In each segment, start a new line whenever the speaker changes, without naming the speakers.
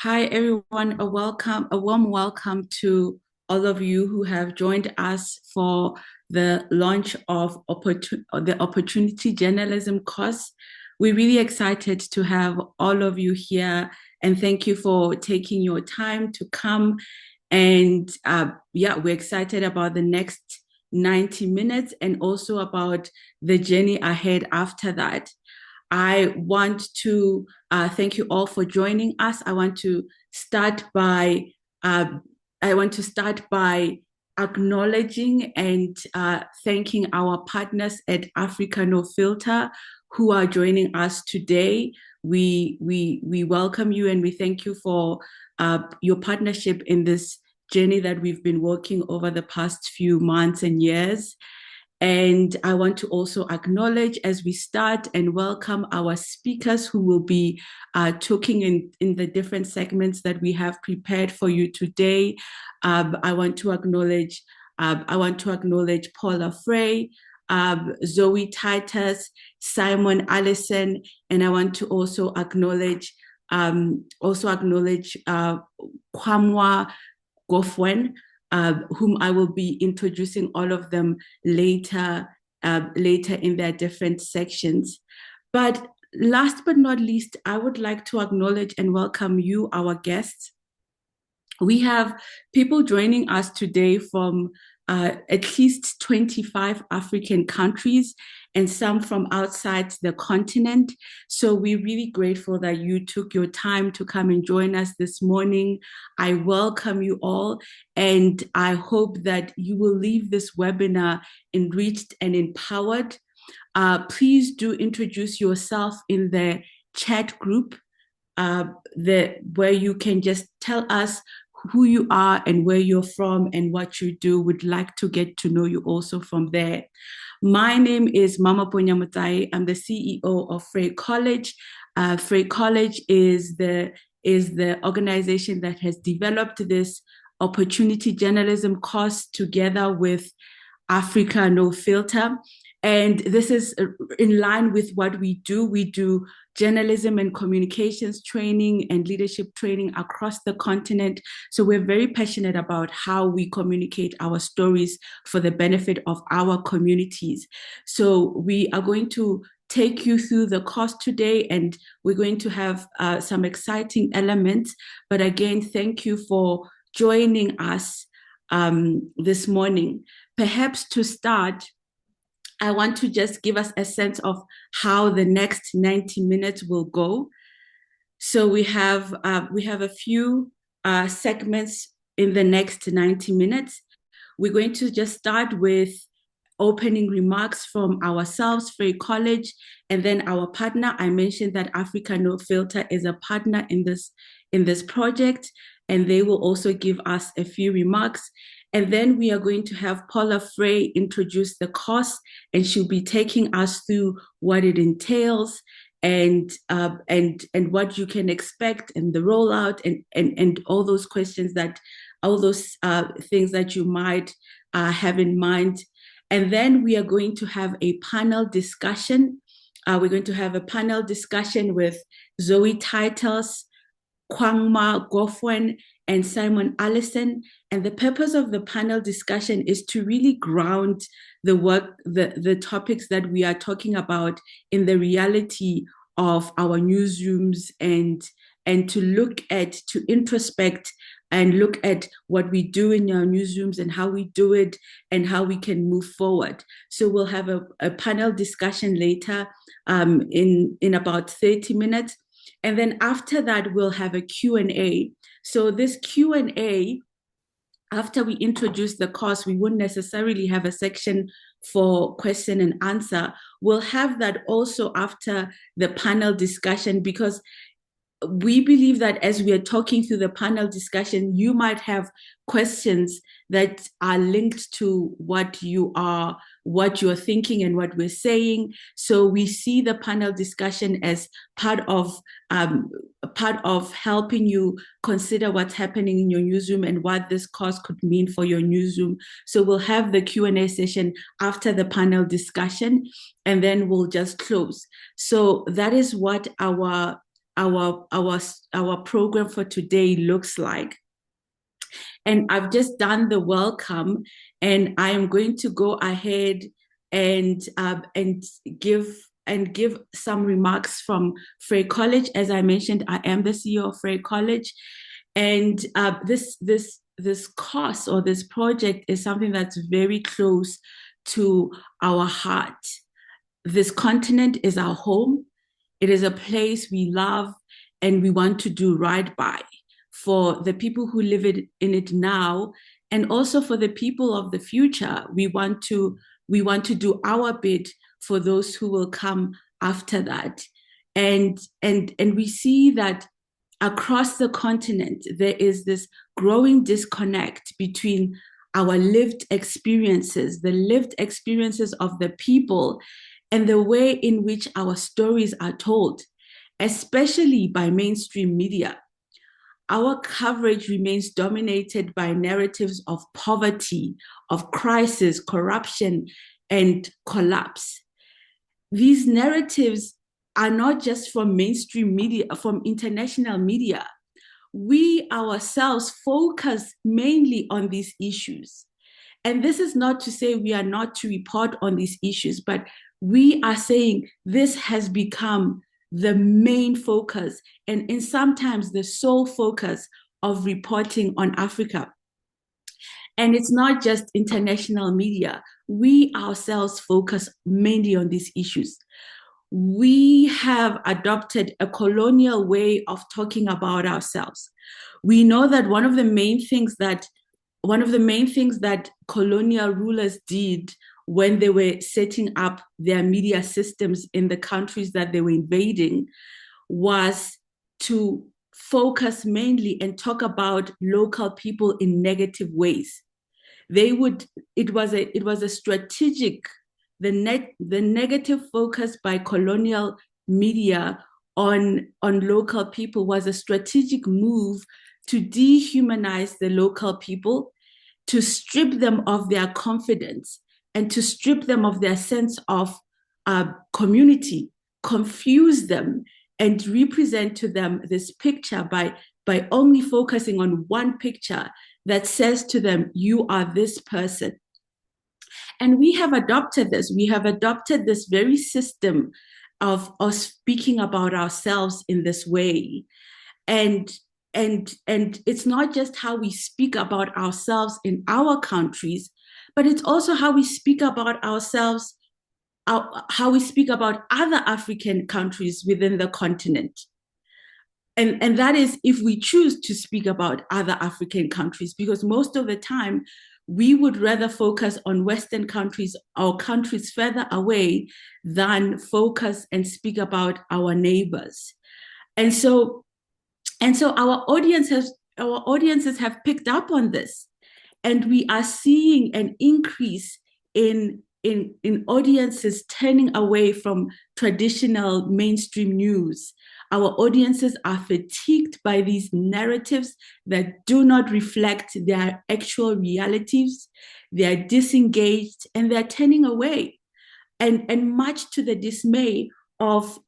Hi, everyone. A warm welcome to all of you who have joined us for the launch of the Opportunity Journalism course. We're really excited to have all of you here, and thank you for taking your time to come. And yeah, we're excited about the next 90 minutes and also about the journey ahead after that. I want to thank you all for joining us. Start by uh, I want to start by acknowledging and thanking our partners at Africa No Filter who are joining us today. We welcome you and we thank you for your partnership in this journey that we've been working over the past few months and years. And I want to also acknowledge as we start and welcome our speakers who will be talking in the different segments that we have prepared for you today. I want to acknowledge Paula Frey, Zoe Titus, Simon Allison, and I want to also acknowledge Kwamwa Gofwen, whom I will be introducing all of them later in their different sections. But last but not least, I would like to acknowledge and welcome you, our guests. We have people joining us today from at least 25 African countries and some from outside the continent. So we're really grateful that you took your time to come and join us this morning. I welcome you all, and I hope that you will leave this webinar enriched and empowered. Please do introduce yourself in the chat group where you can just tell us who you are and where you're from and what you do. Would like to get to know you also from there. My name is Mama Ponyamutai. I'm the CEO of Frey College. Frey College is the organization that has developed this opportunity journalism course together with Africa No Filter. And this is in line with what we do. We do journalism and communications training and leadership training across the continent. So we're very passionate about how we communicate our stories for the benefit of our communities. So we are going to take you through the course today, and we're going to have some exciting elements. But again, thank you for joining us this morning. Perhaps to start, I want to just give us a sense of how the next 90 minutes will go. So we have a few segments in the next 90 minutes. We're going to just start with opening remarks from ourselves, Frey College, and then our partner. I mentioned that Africa No Filter is a partner in this project, and they will also give us a few remarks. And then we are going to have Paula Frey introduce the course, and she'll be taking us through what it entails and what you can expect and the rollout and all those questions all those things that you might have in mind. And then we are going to have a panel discussion. We're going to have a panel discussion with Zoe Titus, Kwangma Gofwen, and Simon Allison. And the purpose of the panel discussion is to really ground the topics that we are talking about in the reality of our newsrooms and to introspect and look at what we do in our newsrooms and how we do it and how we can move forward. So we'll have a panel discussion later in about 30 minutes. And then after that, we'll have a Q&A. So this Q&A, after we introduce the course, we wouldn't necessarily have a section for question and answer. We'll have that also after the panel discussion, because we believe that as we are talking through the panel discussion, you might have questions that are linked to what you're thinking and what we're saying. So we see the panel discussion as part of helping you consider what's happening in your newsroom and what this course could mean for your newsroom. So we'll have the Q&A session after the panel discussion, and then we'll just close. So that is what our our program for today looks like. And I've just done the welcome, and I am going to go ahead and give some remarks from Frey College. As I mentioned, I am the CEO of Frey College, and this course or this project is something that's very close to our heart. This continent is our home. It is a place we love and we want to do right by for the people who live in it now, and also for the people of the future. We want to do our bit for those who will come after that. And we see that across the continent, there is this growing disconnect between our lived experiences, the lived experiences of the people, and the way in which our stories are told, especially by mainstream media. Our coverage remains dominated by narratives of poverty, of crisis, corruption, and collapse. These narratives are not just from mainstream media, from international media. We ourselves focus mainly on these issues. And this is not to say we are not to report on these issues, but we are saying this has become the main focus and sometimes the sole focus of reporting on Africa. And it's not just international media. We ourselves focus mainly on these issues. We have adopted a colonial way of talking about ourselves. We know that one of the main things that colonial rulers did when they were setting up their media systems in the countries that they were invading was to focus mainly and talk about local people in negative ways. It was a strategic, the negative focus by colonial media on local people was a strategic move to dehumanize the local people, to strip them of their confidence, and to strip them of their sense of community, confuse them, and represent to them this picture by only focusing on one picture that says to them, you are this person. And we have adopted this. We have adopted this very system of us speaking about ourselves in this way. And it's not just how we speak about ourselves in our countries, but it's also how we speak about ourselves, how we speak about other African countries within the continent. And that is if we choose to speak about other African countries, because most of the time we would rather focus on Western countries or countries further away than focus and speak about our neighbors. And so our audiences have picked up on this, and we are seeing an increase in audiences turning away from traditional mainstream news. Our audiences are fatigued by these narratives that do not reflect their actual realities. They are disengaged and they're turning away. And much to the dismay of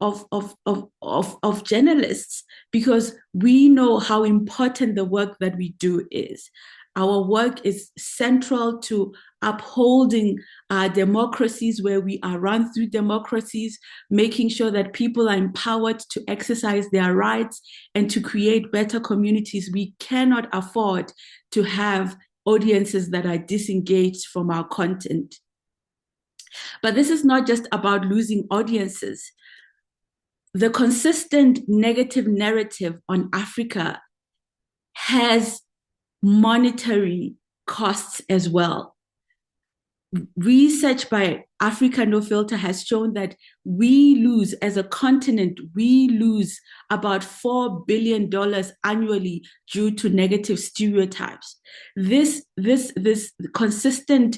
journalists, because we know how important the work that we do is. Our work is central to upholding democracies where we are run through democracies, making sure that people are empowered to exercise their rights and to create better communities. We cannot afford to have audiences that are disengaged from our content. But this is not just about losing audiences. The consistent negative narrative on Africa has monetary costs as well. Research by Africa No Filter has shown that we lose, as a continent, we lose about $4 billion annually due to negative stereotypes. This consistent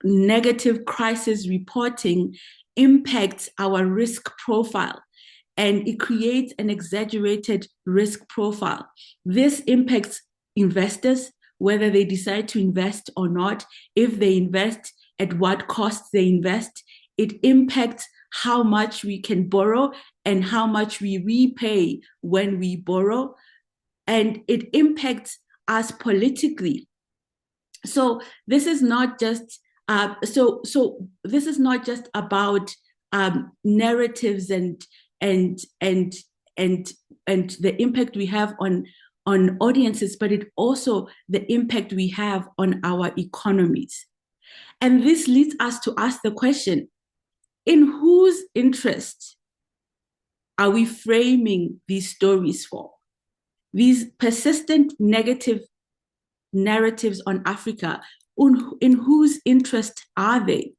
negative crisis reporting impacts our risk profile, and it creates an exaggerated risk profile. This impacts investors, whether they decide to invest or not, if they invest, at what cost they invest. It impacts how much we can borrow and how much we repay when we borrow. And it impacts us politically. So this is not just this is not just about narratives and and and and the impact we have on audiences, but it also the impact we have on our economies. And this leads us to ask the question, in whose interest are we framing these stories for? These persistent negative narratives on Africa, in whose interest are they?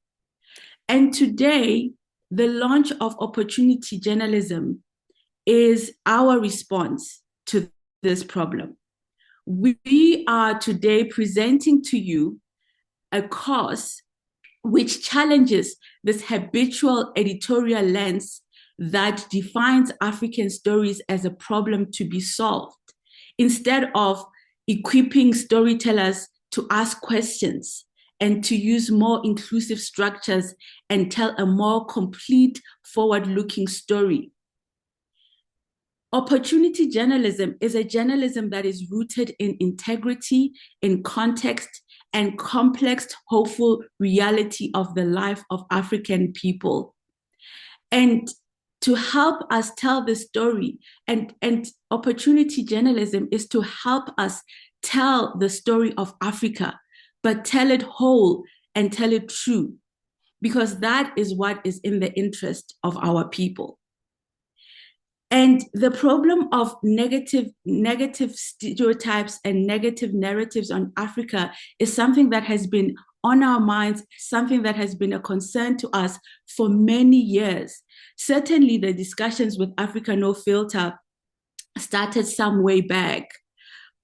And today, the launch of opportunity journalism is our response to this problem. We are today presenting to you a course which challenges this habitual editorial lens that defines African stories as a problem to be solved, instead of equipping storytellers to ask questions and to use more inclusive structures and tell a more complete, forward-looking story. Opportunity journalism is a journalism that is rooted in integrity, in context, and complex, hopeful reality of the life of African people. And to help us tell the story, and opportunity journalism is to help us tell the story of Africa, but tell it whole and tell it true, because that is what is in the interest of our people. And the problem of negative stereotypes and negative narratives on Africa is something that has been on our minds, something that has been a concern to us for many years. Certainly, the discussions with Africa No Filter started some way back.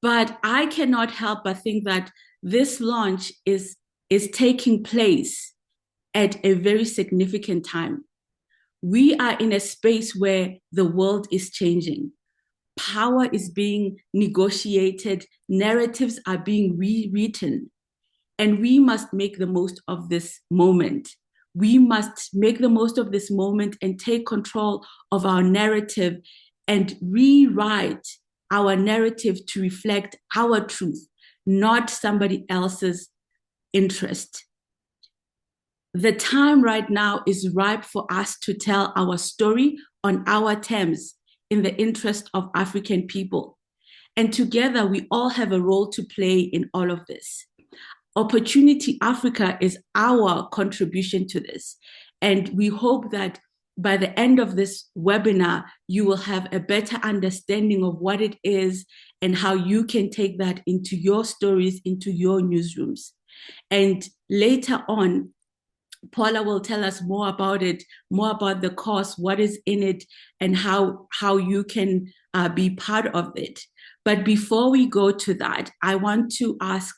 But I cannot help but think that this launch is taking place at a very significant time. We are in a space where the world is changing. Power is being negotiated, narratives are being rewritten, and we must make the most of this moment. We must make the most of this moment and take control of our narrative and rewrite our narrative to reflect our truth, not somebody else's interest. The time right now is ripe for us to tell our story on our terms in the interest of African people. And together, we all have a role to play in all of this. Opportunity Africa is our contribution to this. And we hope that by the end of this webinar, you will have a better understanding of what it is and how you can take that into your stories, into your newsrooms. And later on, Paula will tell us more about it, more about the course, what is in it, and how you can be part of it. But before we go to that, I want to ask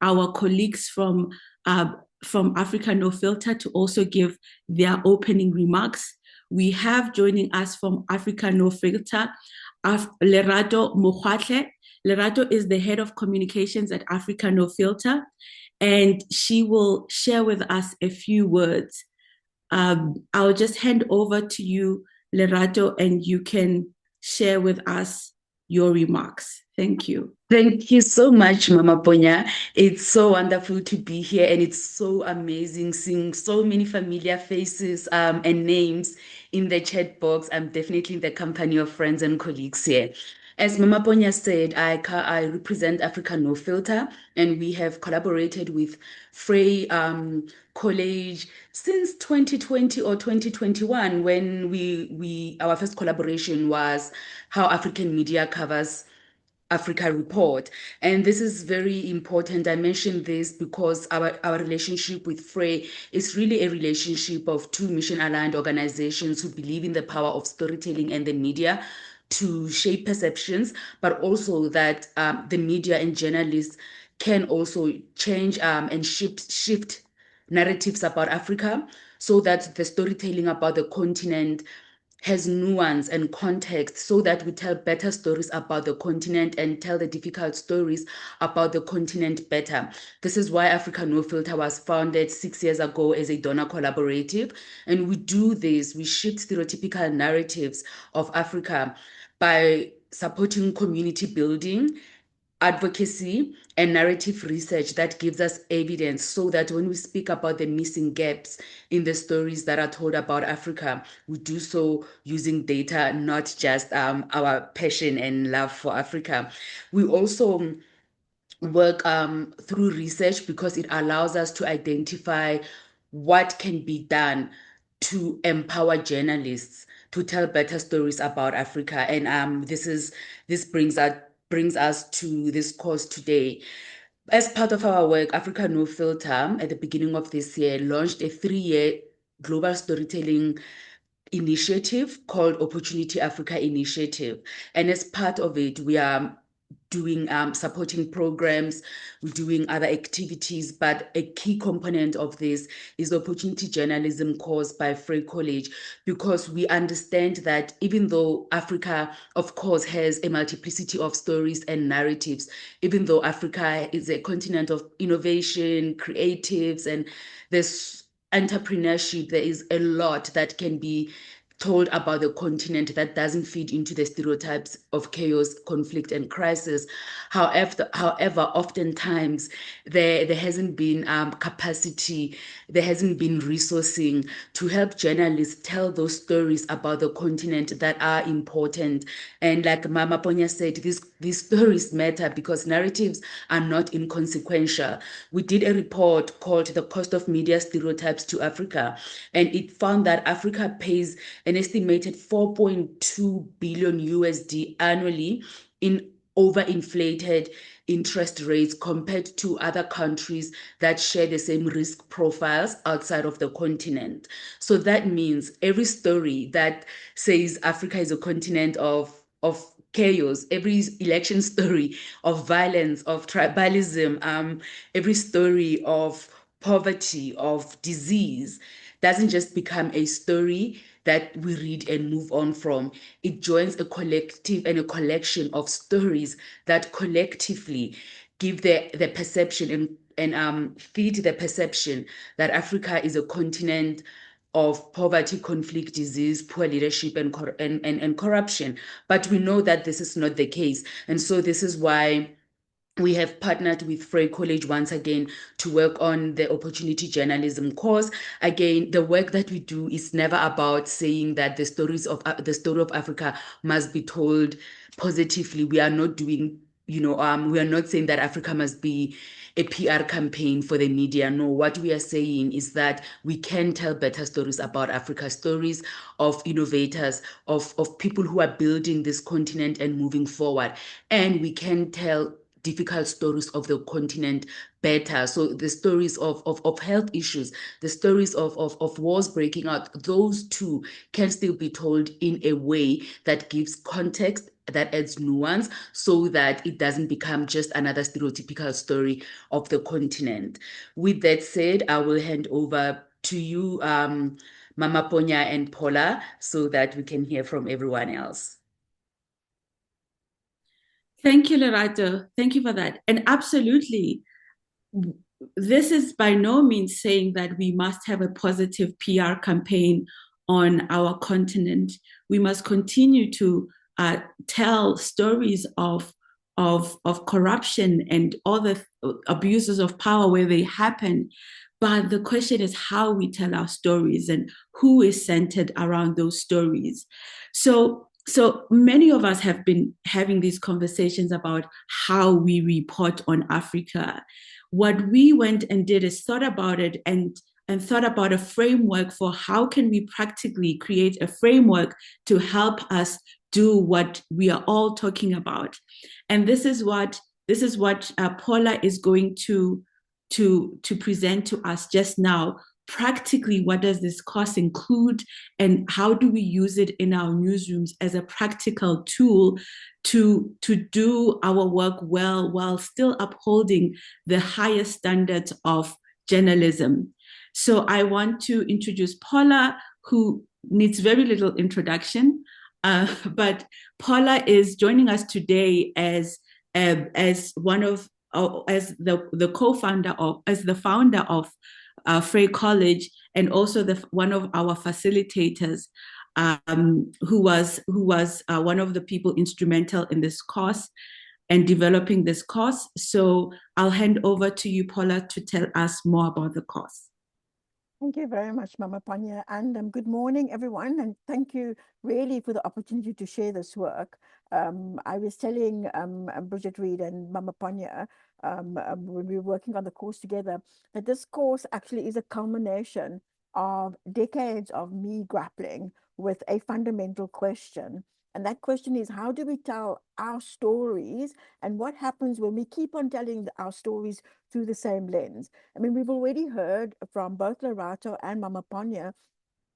our colleagues from Africa No Filter to also give their opening remarks. We have joining us from Africa No Filter, Lerato Mokgwatle. Lerato is the head of communications at Africa No Filter, and she will share with us a few words. I'll just hand over to you, Lerato, and you can share with us your remarks. Thank you.
Thank you so much, Mama Ponya. It's so wonderful to be here, and it's so amazing seeing so many familiar faces and names in the chat box. I'm definitely in the company of friends and colleagues here. As Mama Ponya said, I represent Africa No Filter, and we have collaborated with Frey College since 2020 or 2021, when our first collaboration was How African Media Covers Africa report. And this is very important. I mentioned this because our relationship with Frey is really a relationship of two mission-aligned organizations who believe in the power of storytelling and the media to shape perceptions, but also that the media and journalists can also change and shift narratives about Africa so that the storytelling about the continent has nuance and context so that we tell better stories about the continent and tell the difficult stories about the continent better. This is why Africa No Filter was founded 6 years ago as a donor collaborative. And we do this, we shift stereotypical narratives of Africa by supporting community building, advocacy, and narrative research that gives us evidence so that when we speak about the missing gaps in the stories that are told about Africa, we do so using data, not just our passion and love for Africa. We also work through research because it allows us to identify what can be done to empower journalists to tell better stories about Africa. And this brings us to this course today. As part of our work, Africa No Filter, at the beginning of this year, launched a 3-year global storytelling initiative called Opportunity Africa Initiative. And as part of it, we are doing supporting programs, we're doing other activities, but a key component of this is the opportunity journalism course by Frey College, because we understand that even though Africa, of course, has a multiplicity of stories and narratives, even though Africa is a continent of innovation, creatives, and there's entrepreneurship, there is a lot that can be told about the continent that doesn't feed into the stereotypes of chaos, conflict, and crisis. However, oftentimes there hasn't been capacity, there hasn't been resourcing to help journalists tell those stories about the continent that are important. And like Mama Ponya said, these stories matter because narratives are not inconsequential. We did a report called The Cost of Media Stereotypes to Africa, and it found that Africa pays an estimated 4.2 billion USD annually in overinflated interest rates compared to other countries that share the same risk profiles outside of the continent. So that means every story that says Africa is a continent of chaos, every election story of violence, of tribalism, every story of poverty, of disease, doesn't just become a story that we read and move on from. It joins a collective and a collection of stories that collectively give the perception and feed the perception that Africa is a continent of poverty, conflict, disease, poor leadership, and corruption. But we know that this is not the case. And so this is why we have partnered with Frey College once again to work on the opportunity journalism course. Again, the work that we do is never about saying that the story of Africa must be told positively. We are not doing, we are not saying that Africa must be a PR campaign for the media. No, what we are saying is that we can tell better stories about Africa, stories of innovators, of people who are building this continent and moving forward. And we can tell difficult stories of the continent better. So the stories of health issues, the stories of wars breaking out, those two can still be told in a way that gives context, that adds nuance, so that it doesn't become just another stereotypical story of the continent. With that said, I will hand over to you, Mama Ponya and Paula, so that we can hear from everyone else.
Thank you, Lerato. Thank you for that. And absolutely, this is by no means saying that we must have a positive PR campaign on our continent. We must continue to tell stories of corruption and other abuses of power where they happen. But the question is how we tell our stories and who is centered around those stories. So many of us have been having these conversations about how we report on Africa. What we went and did is thought about it and thought about a framework for how can we practically create a framework to help us do what we are all talking about. And this is what Paula is going to present to us just now. Practically, what does this course include, and how do we use it in our newsrooms as a practical tool to do our work well while still upholding the highest standards of journalism? So I want to introduce Paula, who needs very little introduction. But Paula is joining us today as one of as the co-founder of as the founder of Frey College, and also the one of our facilitators, who was one of the people instrumental in this course and developing this course. So I'll hand over to you, Paula, to tell us more about the course.
Thank you very much, Mama Panya, and good morning, everyone. And thank you really for the opportunity to share this work. I was telling Bridget Reed and Mama Panya when we were working on the course together that this course actually is a culmination of decades of me grappling with a fundamental question. And that question is, how do we tell our stories, and what happens when we keep on telling our stories through the same lens? I mean, we've already heard from both Lorato and Mama Ponya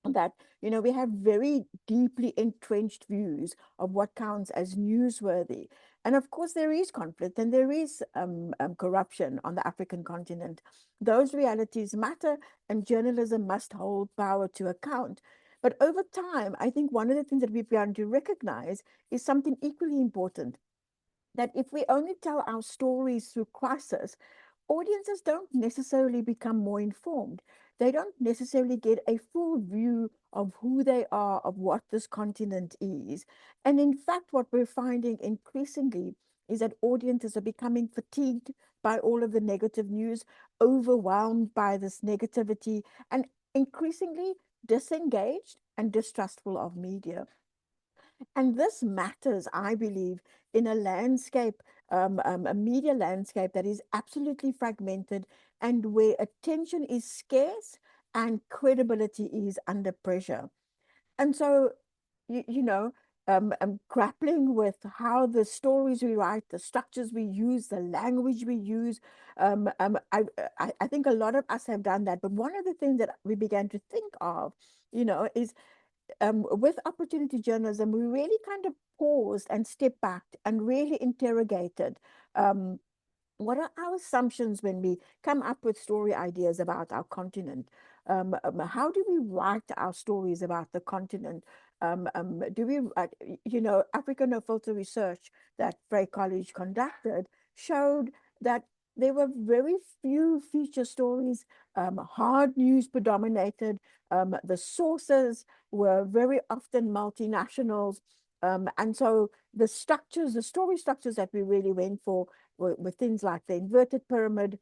that, you know, we have very deeply entrenched views of what counts as newsworthy. And of course, there is conflict and there is corruption on the African continent. Those realities matter, and journalism must hold power to account. But over time, I think one of the things that we've begun to recognize is something equally important, that if we only tell our stories through crisis, audiences don't necessarily become more informed. They don't necessarily get a full view of who they are, of what this continent is. And in fact, what we're finding increasingly is that audiences are becoming fatigued by all of the negative news, overwhelmed by this negativity, and increasingly disengaged and distrustful of media. And this matters, I believe, in a landscape, a media landscape that is absolutely fragmented and where attention is scarce and credibility is under pressure. And so, you know, grappling with how the stories we write, the structures we use, the language we use. I think a lot of us have done that. But one of the things that we began to think of, you know, is with opportunity journalism, we really kind of paused and stepped back and really interrogated what are our assumptions when we come up with story ideas about our continent? How do we write our stories about the continent? Do we, you know, Africa No Filter research that Frey College conducted showed that there were very few feature stories, hard news predominated, the sources were very often multinationals. And so the structures, the story structures that we really went for were things like the inverted pyramid,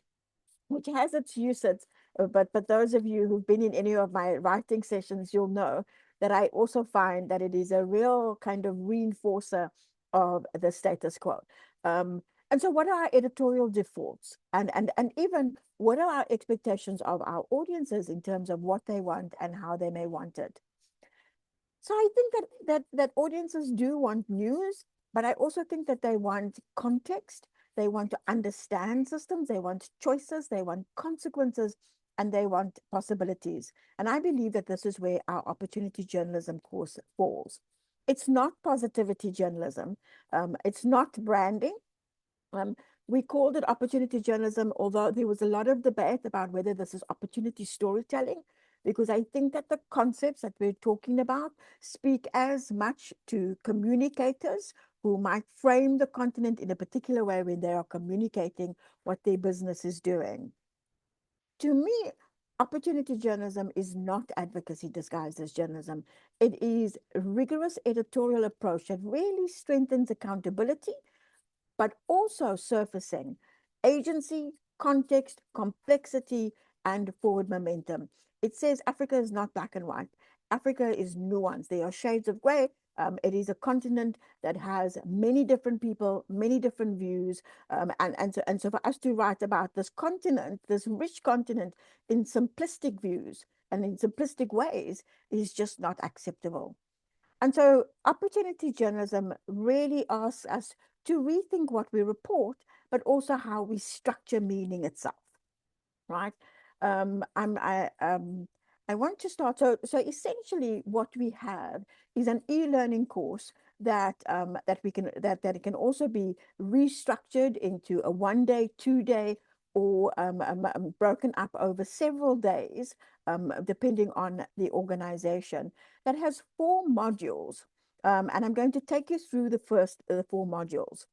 which has its uses. But those of you who've been in any of my writing sessions, you'll know that I also find that it is a real kind of reinforcer of the status quo. And so what are our editorial defaults? And even what are our expectations of our audiences in terms of what they want and how they may want it? So I think that audiences do want news, but I also think that they want context. They want to understand systems. They want choices. They want consequences, and they want possibilities. And I believe that this is where our opportunity journalism course falls. It's not positivity journalism. It's not branding. Um, we called it opportunity journalism, although there was a lot of debate about whether this is opportunity storytelling, because I think that the concepts that we're talking about speak as much to communicators who might frame the continent in a particular way when they are communicating what their business is doing. To me, opportunity journalism is not advocacy disguised as journalism. It is a rigorous editorial approach that really strengthens accountability, but also surfacing agency, context, complexity, and forward momentum. It says Africa is not black and white. Africa is nuanced. There are shades of gray. It is a continent that has many different people, many different views. And so for us to write about this continent, this rich continent, in simplistic views and in simplistic ways is just not acceptable. And so opportunity journalism really asks us to rethink what we report, but also how we structure meaning itself, right? I want to start. So essentially, what we have is an e-learning course that it can also be restructured into a 1 day, 2 day, or broken up over several days, depending on the organization, that has 4 modules. And I'm going to take you through the 4 modules.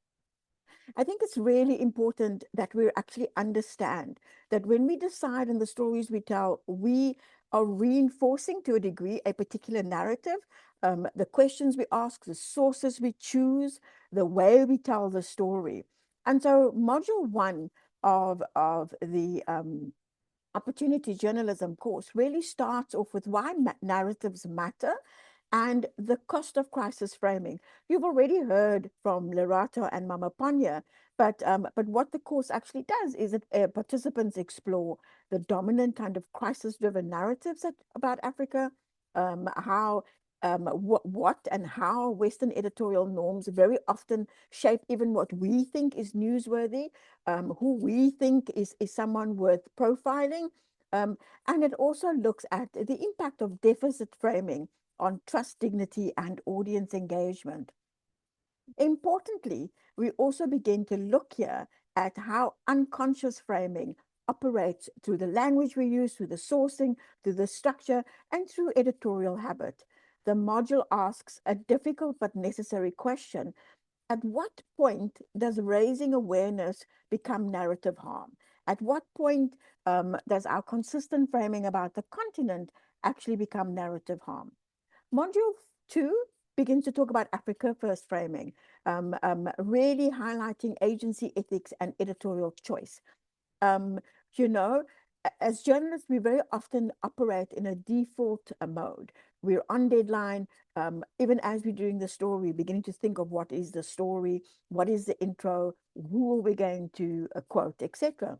I think it's really important that we actually understand that when we decide on the stories we tell, we are reinforcing to a degree a particular narrative. The questions we ask, the sources we choose, the way we tell the story. And so, module 1 of the opportunity journalism course really starts off with why narratives matter and the cost of crisis framing. You've already heard from Lerato and Mama Panya, but what the course actually does is that participants explore the dominant kind of crisis-driven narratives about Africa, how what and how Western editorial norms very often shape even what we think is newsworthy, who we think is someone worth profiling. Um, and it also looks at the impact of deficit framing on trust, dignity, and audience engagement. Importantly, we also begin to look here at how unconscious framing operates through the language we use, through the sourcing, through the structure, and through editorial habit. The module asks a difficult but necessary question. At what point does raising awareness become narrative harm? At what point does our consistent framing about the continent actually become narrative harm? Module 2 begins to talk about Africa First framing, really highlighting agency, ethics, and editorial choice. Um, you know, as journalists, we very often operate in a default mode. We're on deadline. Even as we're doing the story, beginning to think of what is the story, what is the intro, who are we going to quote, etc.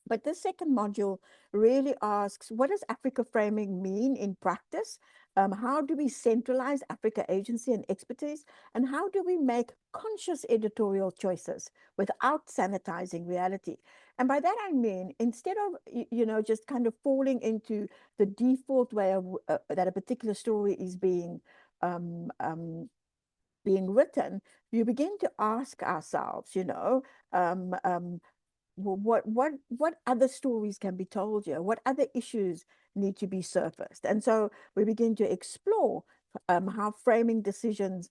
But this second module really asks, what does Africa framing mean in practice? How do we centralize Africa agency and expertise? And how do we make conscious editorial choices without sanitizing reality? And by that, I mean, instead of, just kind of falling into the default way of that a particular story is being written, you begin to ask ourselves, um, um, what other stories can be told here? What other issues need to be surfaced? And so we begin to explore how framing decisions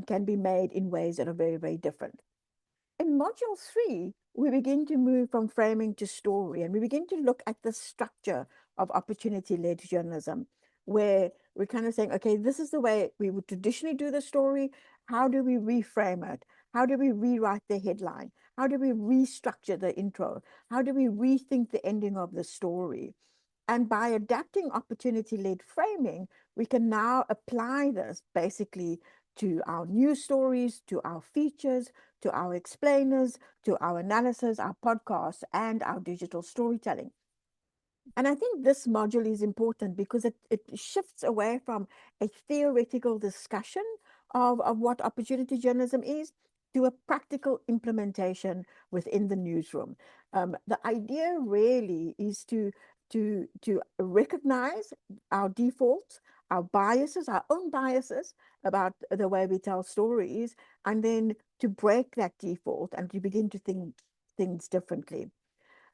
can be made in ways that are very, very different. In module 3, we begin to move from framing to story, and we begin to look at the structure of opportunity-led journalism, where we're kind of saying, okay, this is the way we would traditionally do the story. How do we reframe it? How do we rewrite the headline? How do we restructure the intro? How do we rethink the ending of the story? And by adapting opportunity-led framing, we can now apply this basically to our news stories, to our features, to our explainers, to our analysis, our podcasts, and our digital storytelling. And I think this module is important because it shifts away from a theoretical discussion of what opportunity journalism is to a practical implementation within the newsroom. The idea really is to recognize our defaults, our biases, our own biases about the way we tell stories, and then to break that default and to begin to think things differently.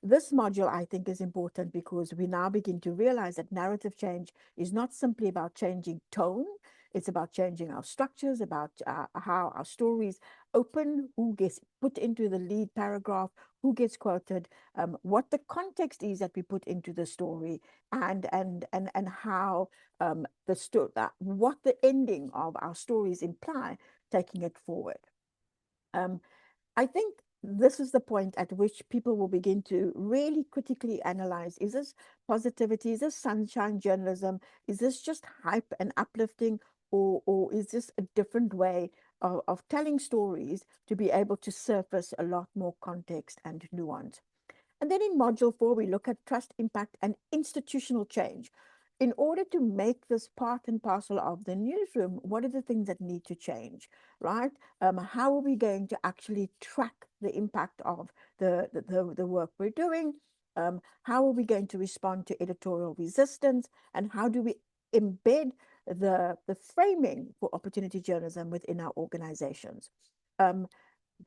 This module, I think, is important because we now begin to realize that narrative change is not simply about changing tone. It's about changing our structures, about how our stories open, who gets put into the lead paragraph, who gets quoted, what the context is that we put into the story, and how what the ending of our stories imply, taking it forward. I think this is the point at which people will begin to really critically analyze, is this positivity? Is this sunshine journalism? Is this just hype and uplifting? Or is this a different way of telling stories to be able to surface a lot more context and nuance? And then in module 4, we look at trust, impact, and institutional change. In order to make this part and parcel of the newsroom, what are the things that need to change, right? How are we going to actually track the impact of the work we're doing? How are we going to respond to editorial resistance? And how do we embed the framing for opportunity journalism within our organizations?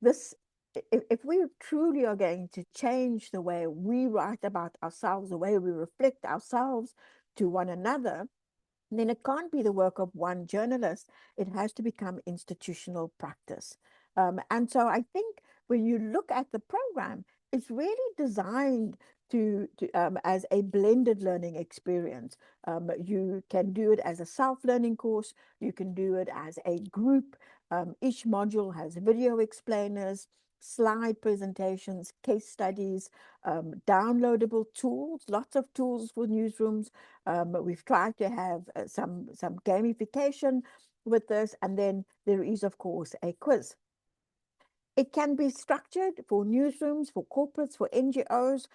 This if we truly are going to change the way we write about ourselves, the way we reflect ourselves to one another, then it can't be the work of one journalist. It has to become institutional practice. And so I think when you look at the program, it's really designed to as a blended learning experience. You can do it as a self-learning course. You can do it as a group. Each module has video explainers, slide presentations, case studies, downloadable tools, lots of tools for newsrooms. We've tried to have some gamification with this, and then there is, of course, a quiz. It can be structured for newsrooms, for corporates, for NGOs.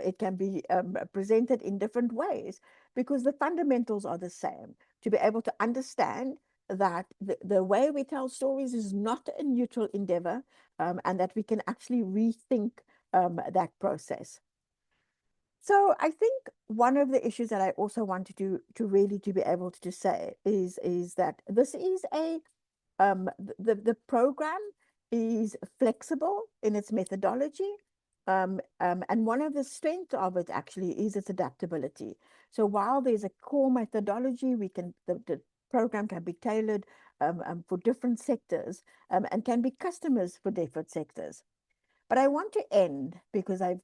It can be presented in different ways because the fundamentals are the same. To be able to understand that the way we tell stories is not a neutral endeavor, and that we can actually rethink that process. So I think one of the issues that I also wanted to really to be able to say is that this is the program is flexible in its methodology. And one of the strengths of it actually is its adaptability. So while there's a core methodology, the program can be tailored for different sectors, and can be customized for different sectors. But I want to end, because I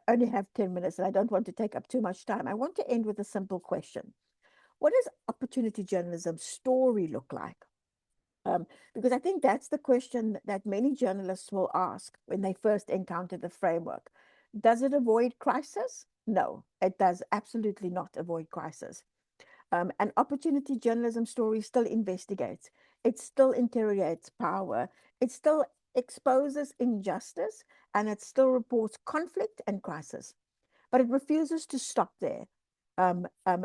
only have 10 minutes and I don't want to take up too much time. I want to end with a simple question. What does opportunity journalism story look like? Because I think that's the question that many journalists will ask when they first encounter the framework. Does it avoid crisis? No, it does absolutely not avoid crisis. An opportunity journalism story still investigates, it still interrogates power, it still exposes injustice, and it still reports conflict and crisis. But it refuses to stop there.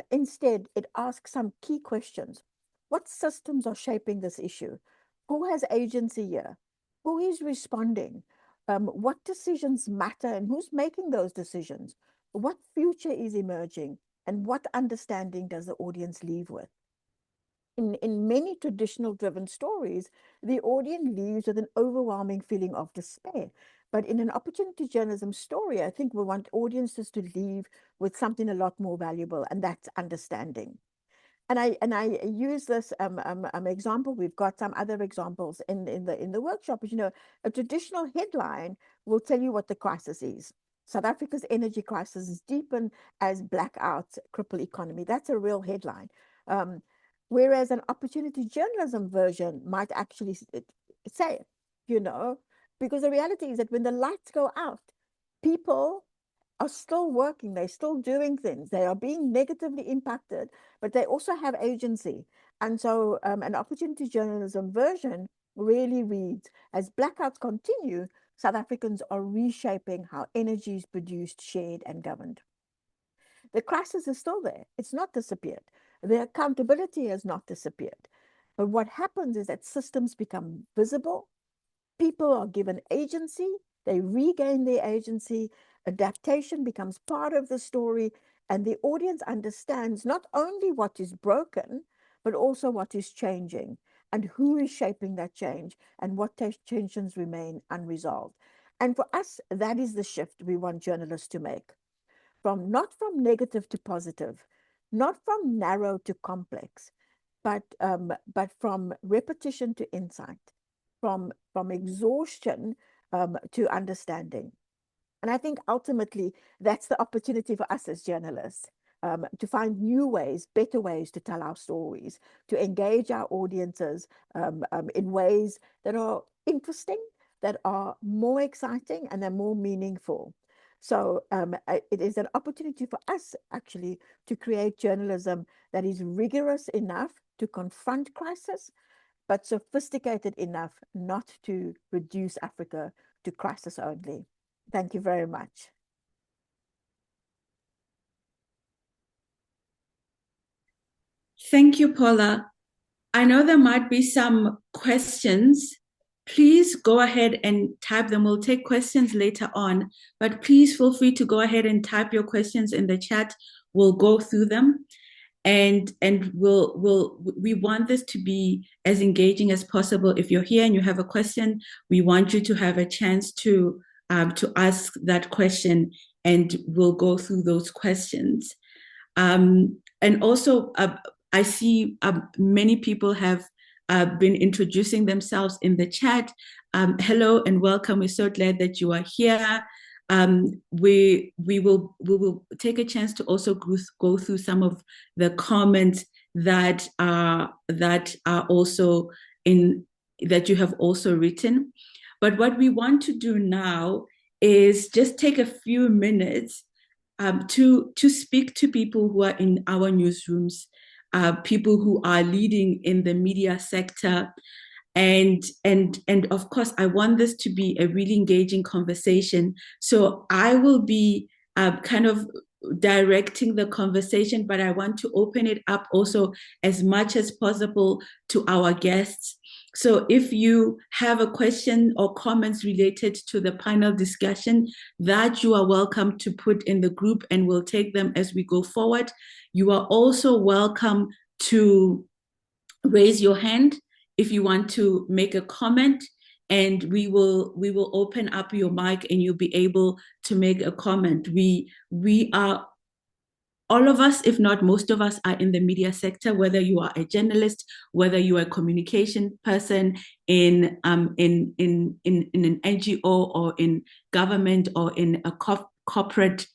Instead, it asks some key questions. What systems are shaping this issue? Who has agency here? Who is responding? What decisions matter and who's making those decisions? What future is emerging? And what understanding does the audience leave with? In many traditional driven stories, the audience leaves with an overwhelming feeling of despair. But in an opportunity journalism story, I think we want audiences to leave with something a lot more valuable, and that's understanding. And I use this example. We've got some other examples in the workshop. You know, a traditional headline will tell you what the crisis is. South Africa's energy crisis is deepened as blackouts cripple economy. That's a real headline. Whereas an opportunity journalism version might actually say, you know, because the reality is that when the lights go out, people are still working, they're still doing things, they are being negatively impacted, but they also have agency. And so an opportunity journalism version really reads, as blackouts continue, South Africans are reshaping how energy is produced, shared, and governed. The crisis is still there. It's not disappeared. The accountability has not disappeared. But what happens is that systems become visible. People are given agency. They regain their agency. Adaptation becomes part of the story. And the audience understands not only what is broken, but also what is changing and who is shaping that change and what tensions remain unresolved. And for us, that is the shift we want journalists to make. Not from negative to positive, not from narrow to complex, but from repetition to insight, from exhaustion to understanding. And I think ultimately that's the opportunity for us as journalists, to find new ways, better ways to tell our stories, to engage our audiences in ways that are interesting, that are more exciting, and they're more meaningful. So it is an opportunity for us actually to create journalism that is rigorous enough to confront crisis, but sophisticated enough not to reduce Africa to crisis only. Thank you very much.
Thank you, Paula. I know there might be some questions. Please go ahead and type them. We'll take questions later on, but please feel free to go ahead and type your questions in the chat. We'll go through them. and we want this to be as engaging as possible. If you're here and you have a question, we want you to have a chance to ask that question, and we'll go through those questions. And also, I see many people have been introducing themselves in the chat. Hello and welcome. We're so glad that you are here. We will take a chance to also go through some of the comments that are also in that you have also written. But what we want to do now is just take a few minutes to speak to people who are in our newsrooms, people who are leading in the media sector, and of course, I want this to be a really engaging conversation. So I will be kind of directing the conversation, but I want to open it up also as much as possible to our guests. So if you have a question or comments related to the panel discussion, that you are welcome to put in the group, and we'll take them as we go forward. You are also welcome to raise your hand if you want to make a comment, and we will open up your mic and you'll be able to make a comment. We are, all of us, if not most of us, are in the media sector, whether you are a journalist, whether you are a communication person in an NGO or in government or in a corporate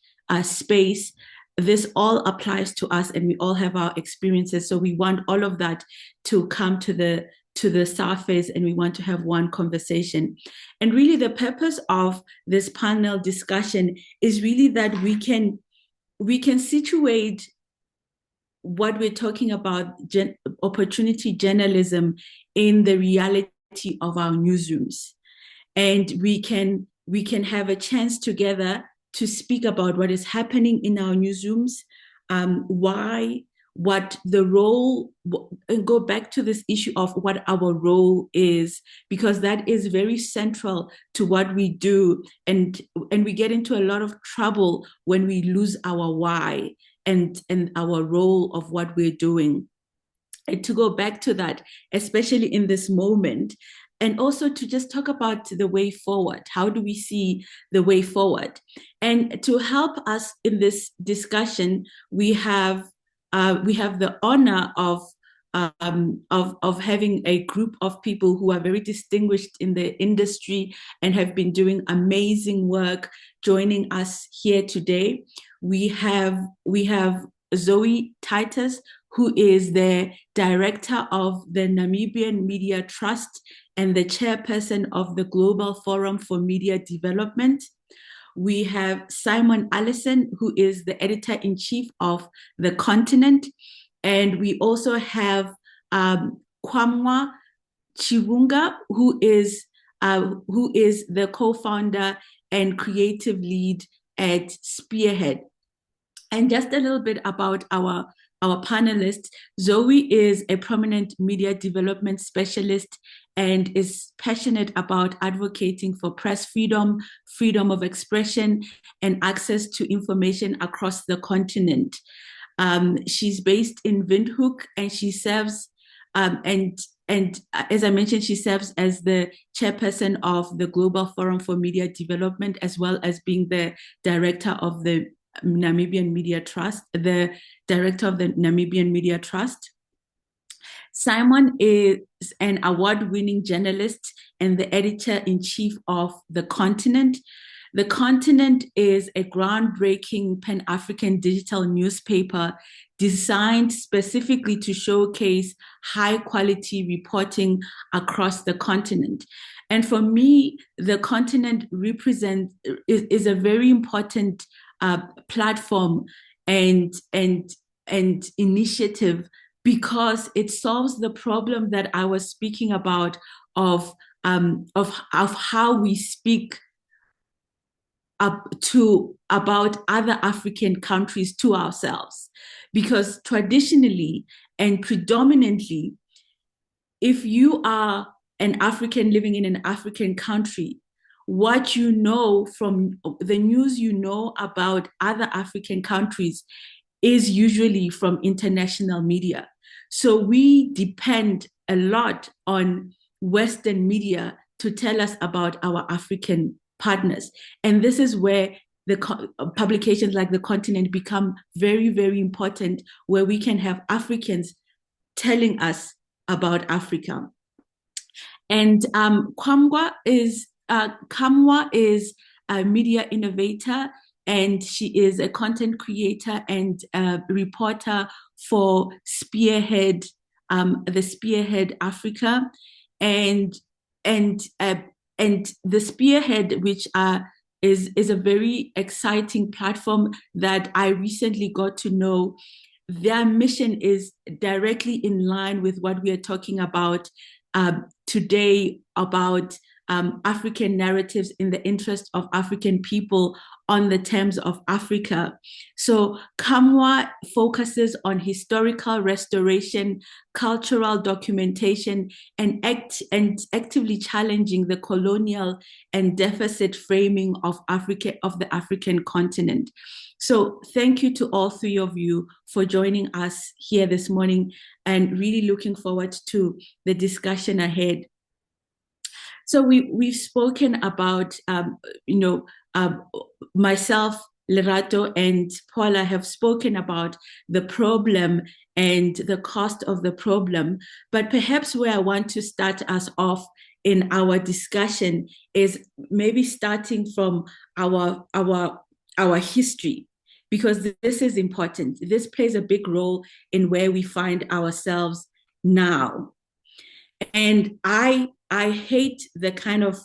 space. This all applies to us, and we all have our experiences. So we want all of that to come to the surface, and we want to have one conversation. And really, the purpose of this panel discussion is really that we can situate what we're talking about, opportunity journalism, in the reality of our newsrooms, and we can have a chance together to speak about what is happening in our newsrooms, why, what the role, and go back to this issue of what our role is, because that is very central to what we do, and we get into a lot of trouble when we lose our why and our role of what we're doing. And to go back to that, especially in this moment, and also to just talk about the way forward. How do we see the way forward? And to help us in this discussion, we have the honor of having a group of people who are very distinguished in the industry and have been doing amazing work joining us here today. We have Zoe Titus, who is the director of the Namibian Media Trust and the chairperson of the Global Forum for Media Development. We have Simon Allison, who is the editor-in-chief of The Continent. And we also have Kwamwa Chivunga, who is the co-founder and creative lead at Spearhead. And just a little bit about our panelists. Zoe is a prominent media development specialist and is passionate about advocating for press freedom, freedom of expression, and access to information across the continent. She's based in Windhoek, and she serves, and as I mentioned, she serves as the chairperson of the Global Forum for Media Development, as well as being the director of the Namibian Media Trust, the director of the Namibian Media Trust. Simon is an award-winning journalist and the editor-in-chief of The Continent. The Continent is a groundbreaking Pan-African digital newspaper designed specifically to showcase high-quality reporting across the continent. And for me, The Continent is a very important platform and initiative, because it solves the problem that I was speaking about of how we speak about other African countries to ourselves. Because traditionally and predominantly, if you are an African living in an African country, what you know from the news you know about other African countries is usually from international media. So we depend a lot on Western media to tell us about our African partners. And this is where the publications like The Continent become very, very important, where we can have Africans telling us about Africa. And Kamwa is a media innovator, and she is a content creator and a reporter for the Spearhead Africa, and and uh, and the Spearhead, which is a very exciting platform that I recently got to know. Their mission is directly in line with what we are talking about today, about African narratives in the interest of African people on the terms of Africa. So Kamwa focuses on historical restoration, cultural documentation, and actively challenging the colonial and deficit framing of the African continent. So thank you to all three of you for joining us here this morning, and really looking forward to the discussion ahead. So we've spoken about, myself, Lerato, and Paula have spoken about the problem and the cost of the problem. But perhaps where I want to start us off in our discussion is maybe starting from our history, because this is important. This plays a big role in where we find ourselves now. And I hate the kind of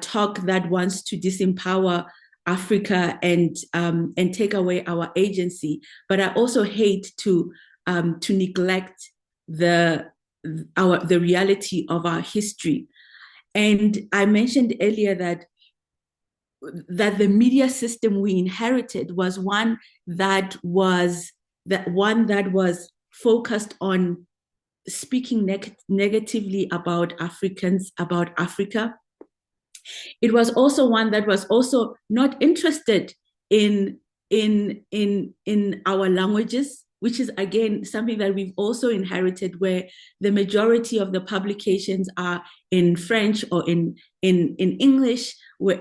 talk that wants to disempower Africa and take away our agency. But I also hate to neglect the reality of our history. And I mentioned earlier that the media system we inherited was one that was focused on speaking negatively about Africans, about Africa. It was also one that was also not interested in our languages, which is again something that we've also inherited, where the majority of the publications are in French or in English,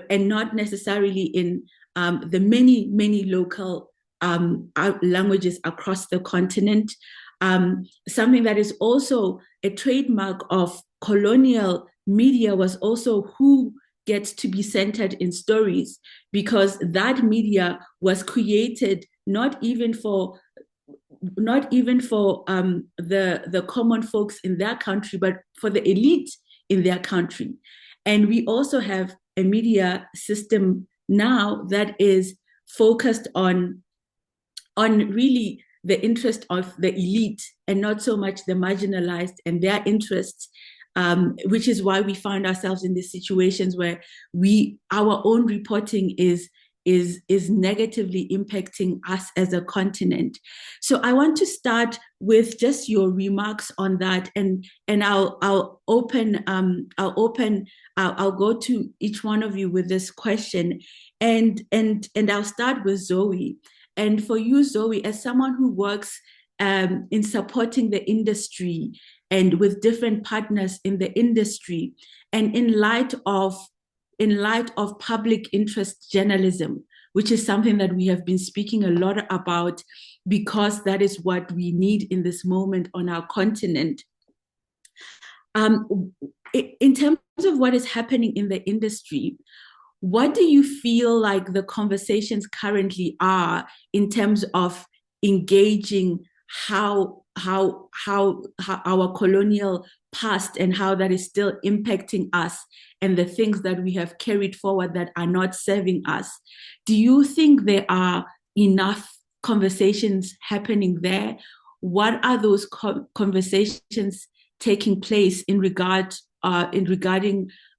and not necessarily in the many local languages across the continent. Something that is also a trademark of colonial media was also who gets to be centered in stories, because that media was created not even for the common folks in their country, but for the elite in their country. And we also have a media system now that is focused on really the interest of the elite and not so much the marginalized and their interests, which is why we find ourselves in these situations where our own reporting is negatively impacting us as a continent. So I want to start with just your remarks on that, and I'll go to each one of you with this question, and I'll start with Zoe. And for you, Zoe, as someone who works in supporting the industry and with different partners in the industry, and in light of public interest journalism, which is something that we have been speaking a lot about, because that is what we need in this moment on our continent. In terms of what is happening in the industry, what do you feel like the conversations currently are in terms of engaging how our colonial past and how that is still impacting us, and the things that we have carried forward that are not serving us? Do you think there are enough conversations happening there? What are those conversations taking place regarding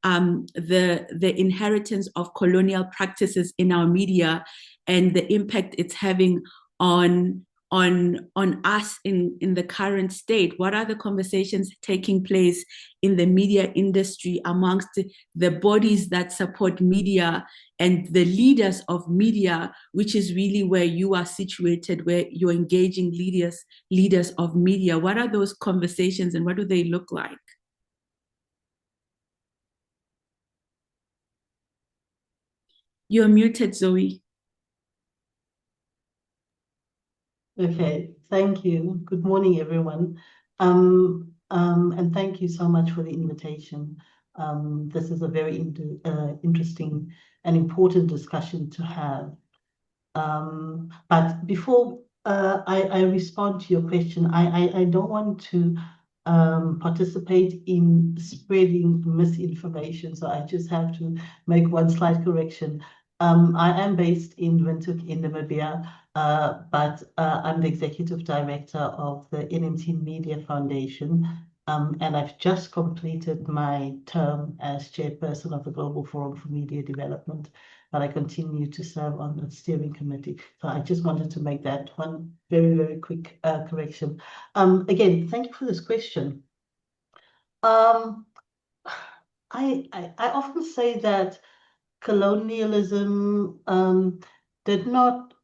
the inheritance of colonial practices in our media, and the impact it's having on on us in the current state? What are the conversations taking place in the media industry amongst the bodies that support media and the leaders of media, which is really where you are situated, where you're engaging leaders of media? What are those conversations and what do they look like? You're muted, Zoe.
Okay, thank you. Good morning, everyone. And thank you so much for the invitation. This is a very interesting and important discussion to have. But before I respond to your question, I don't want to participate in spreading misinformation. So I just have to make one slight correction. I am based in Windhoek in Namibia, but I'm the executive director of the NMT Media Foundation. And I've just completed my term as chairperson of the Global Forum for Media Development, but I continue to serve on the steering committee. So I just wanted to make that one very, very quick correction. Again, thank you for this question. I often say that colonialism did not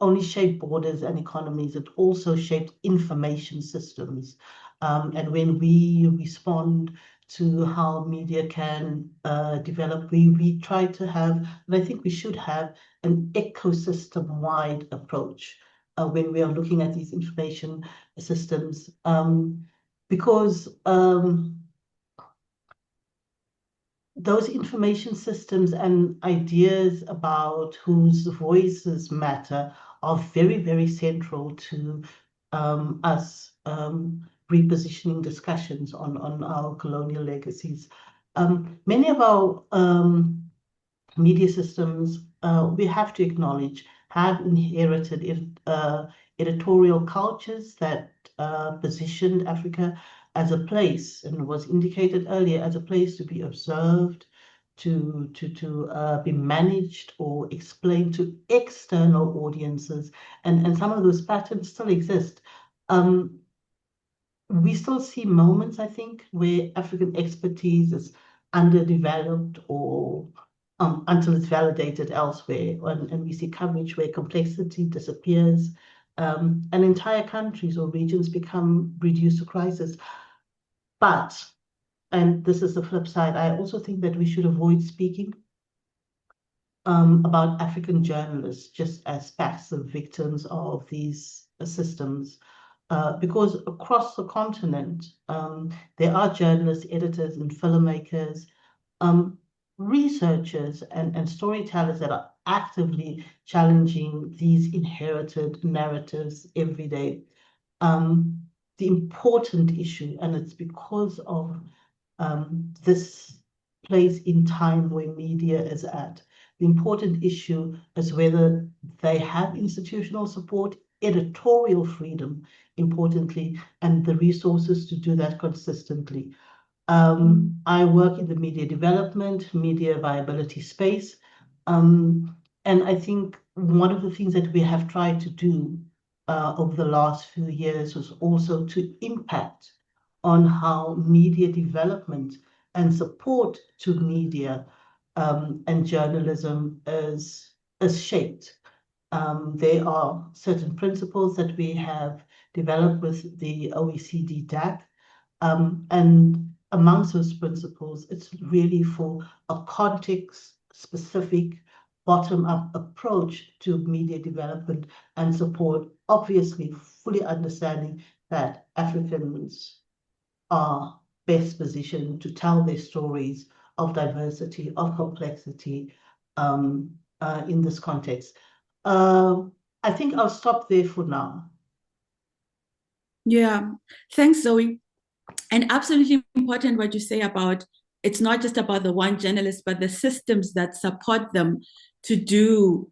only shape borders and economies, it also shaped information systems. And when we respond to how media can develop, we try to have, and I think we should have, an ecosystem-wide approach when we are looking at these information systems. Because those information systems and ideas about whose voices matter are very, very central to us repositioning discussions on our colonial legacies. Many of our media systems, we have to acknowledge, have inherited editorial cultures that positioned Africa as a place, and was indicated earlier, as a place to be observed, to be managed or explained to external audiences, and some of those patterns still exist. We still see moments, I think, where African expertise is underdeveloped or until it's validated elsewhere, and we see coverage where complexity disappears, and entire countries or regions become reduced to crisis. But, and this is the flip side, I also think that we should avoid speaking about African journalists just as passive victims of these systems. Because across the continent, there are journalists, editors, and filmmakers, researchers, and storytellers that are actively challenging these inherited narratives every day. The important issue, and it's because of this place in time where media is at, the important issue is whether they have institutional support, editorial freedom, importantly, and the resources to do that consistently. I work in the media development, media viability space, and I think one of the things that we have tried to do over the last few years was also to impact on how media development and support to media and journalism is shaped. There are certain principles that we have developed with the OECD DAC, and amongst those principles, it's really for a context-specific, bottom-up approach to media development and support, obviously fully understanding that Africans are best positioned to tell their stories of diversity, of complexity in this context. I think I'll stop there for now.
Yeah, thanks, Zoe. And absolutely important what you say about it's not just about the one journalist, but the systems that support them to do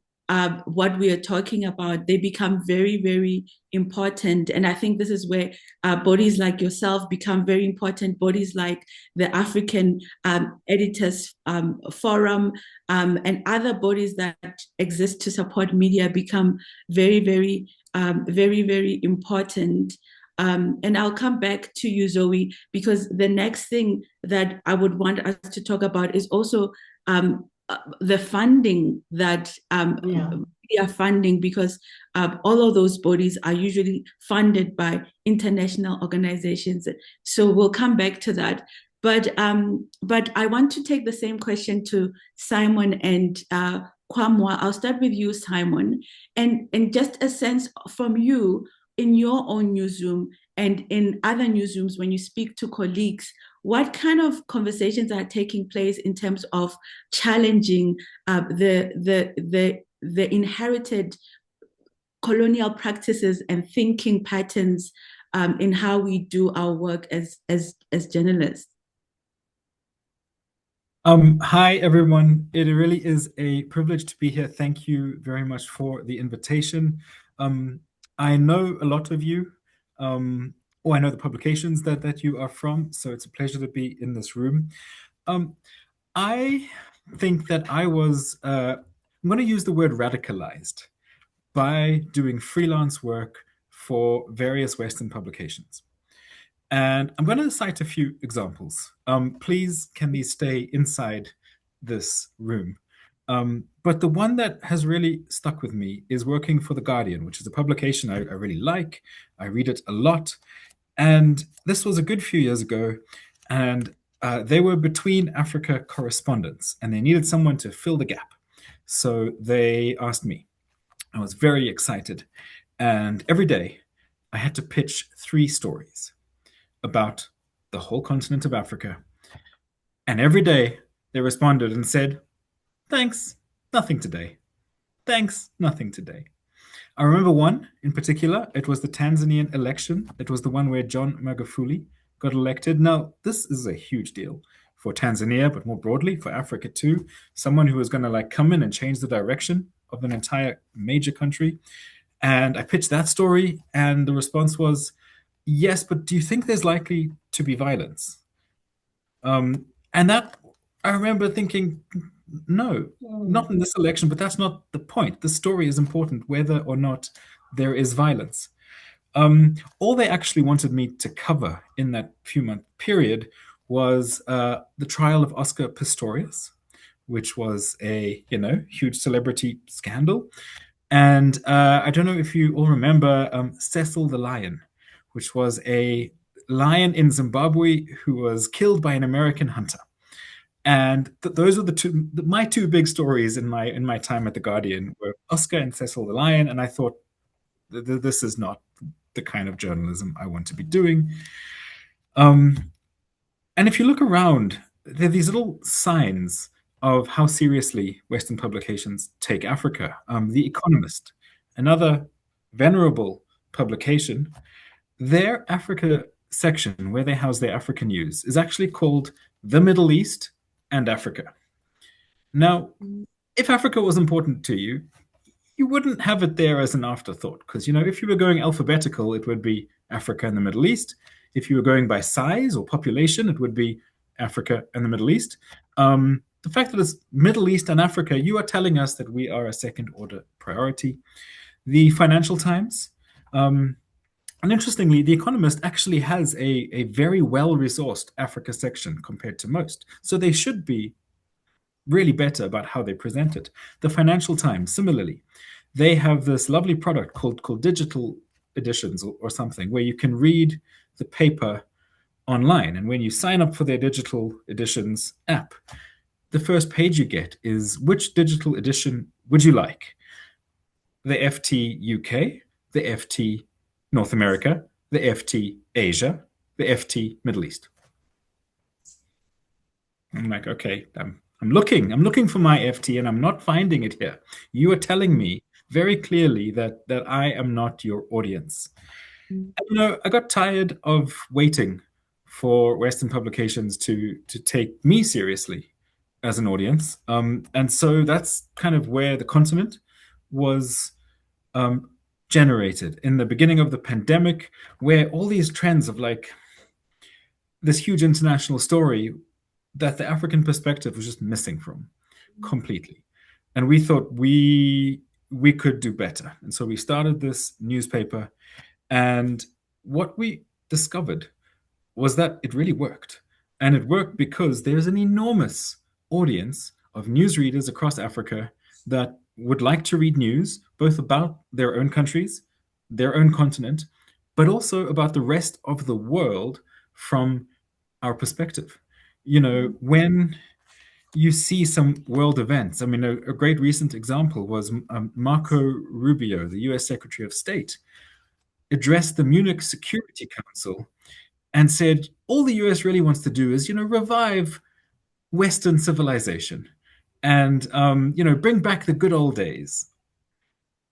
what we are talking about. They become very, very important. And I think this is where bodies like yourself become very important. Bodies like the African Editors Forum and other bodies that exist to support media become very, very very, very important. And I'll come back to you, Zoe, because the next thing that I would want us to talk about is also the funding that we are funding, because all of those bodies are usually funded by international organizations. So we'll come back to that. But I want to take the same question to Simon and Kwamwa. I'll start with you, Simon, and just a sense from you in your own newsroom and in other newsrooms when you speak to colleagues. What kind of conversations are taking place in terms of challenging the inherited colonial practices and thinking patterns in how we do our work as journalists?
Hi, everyone. It really is a privilege to be here. Thank you very much for the invitation. I know a lot of you, or I know the publications that you are from, so it's a pleasure to be in this room. I think that I was, I'm going to use the word radicalized by doing freelance work for various Western publications. And I'm going to cite a few examples. Please, can these stay inside this room? But the one that has really stuck with me is working for The Guardian, which is a publication I really like. I read it a lot. And this was a good few years ago. And they were between Africa correspondents, and they needed someone to fill the gap. So they asked me. I was very excited. And every day I had to pitch 3 stories about the whole continent of Africa. And every day they responded and said, thanks, nothing today. Thanks, nothing today. I remember one in particular. It was the Tanzanian election. It was the one where John Magufuli got elected. Now, this is a huge deal for Tanzania, but more broadly for Africa too. Someone who was going to come in and change the direction of an entire major country. And I pitched that story, and the response was, yes, but do you think there's likely to be violence? And that, I remember thinking, no, not in this election, but that's not the point. The story is important, whether or not there is violence. All they actually wanted me to cover in that few-month period was the trial of Oscar Pistorius, which was a huge celebrity scandal. And I don't know if you all remember Cecil the Lion, which was a lion in Zimbabwe who was killed by an American hunter. And those were my 2 big stories in my time at The Guardian, were Oscar and Cecil the Lion. And I thought, this is not the kind of journalism I want to be doing. And if you look around, there are these little signs of how seriously Western publications take Africa. The Economist, another venerable publication, their Africa section, where they house their African news, is actually called The Middle East and Africa. Now, if Africa was important to you, you wouldn't have it there as an afterthought, because if you were going alphabetical, it would be Africa and the Middle East. If you were going by size or population, it would be Africa and the Middle East. The fact that it's Middle East and Africa, you are telling us that we are a second-order priority. The Financial Times, and interestingly, The Economist actually has a very well-resourced Africa section compared to most. So they should be really better about how they present it. The Financial Times, similarly, they have this lovely product called digital editions or something, where you can read the paper online. And when you sign up for their digital editions app, the first page you get is, which digital edition would you like? The FT UK, the FT North America, the FT Asia, the FT Middle East. I'm like, okay, I'm looking for my FT and I'm not finding it here. You are telling me very clearly that I am not your audience. And, I got tired of waiting for Western publications to take me seriously as an audience. And so that's kind of where The Continent was generated in the beginning of the pandemic, where all these trends of this huge international story that the African perspective was just missing from completely. And we thought we we could do better. And so we started this newspaper, and what we discovered was that it really worked. And it worked because there's an enormous audience of newsreaders across Africa that would like to read news, both about their own countries, their own continent, but also about the rest of the world from our perspective. You know, when you see some world events, I mean, a great recent example was Marco Rubio, the US Secretary of State, addressed the Munich Security Council and said all the US really wants to do is, revive Western civilization and, bring back the good old days.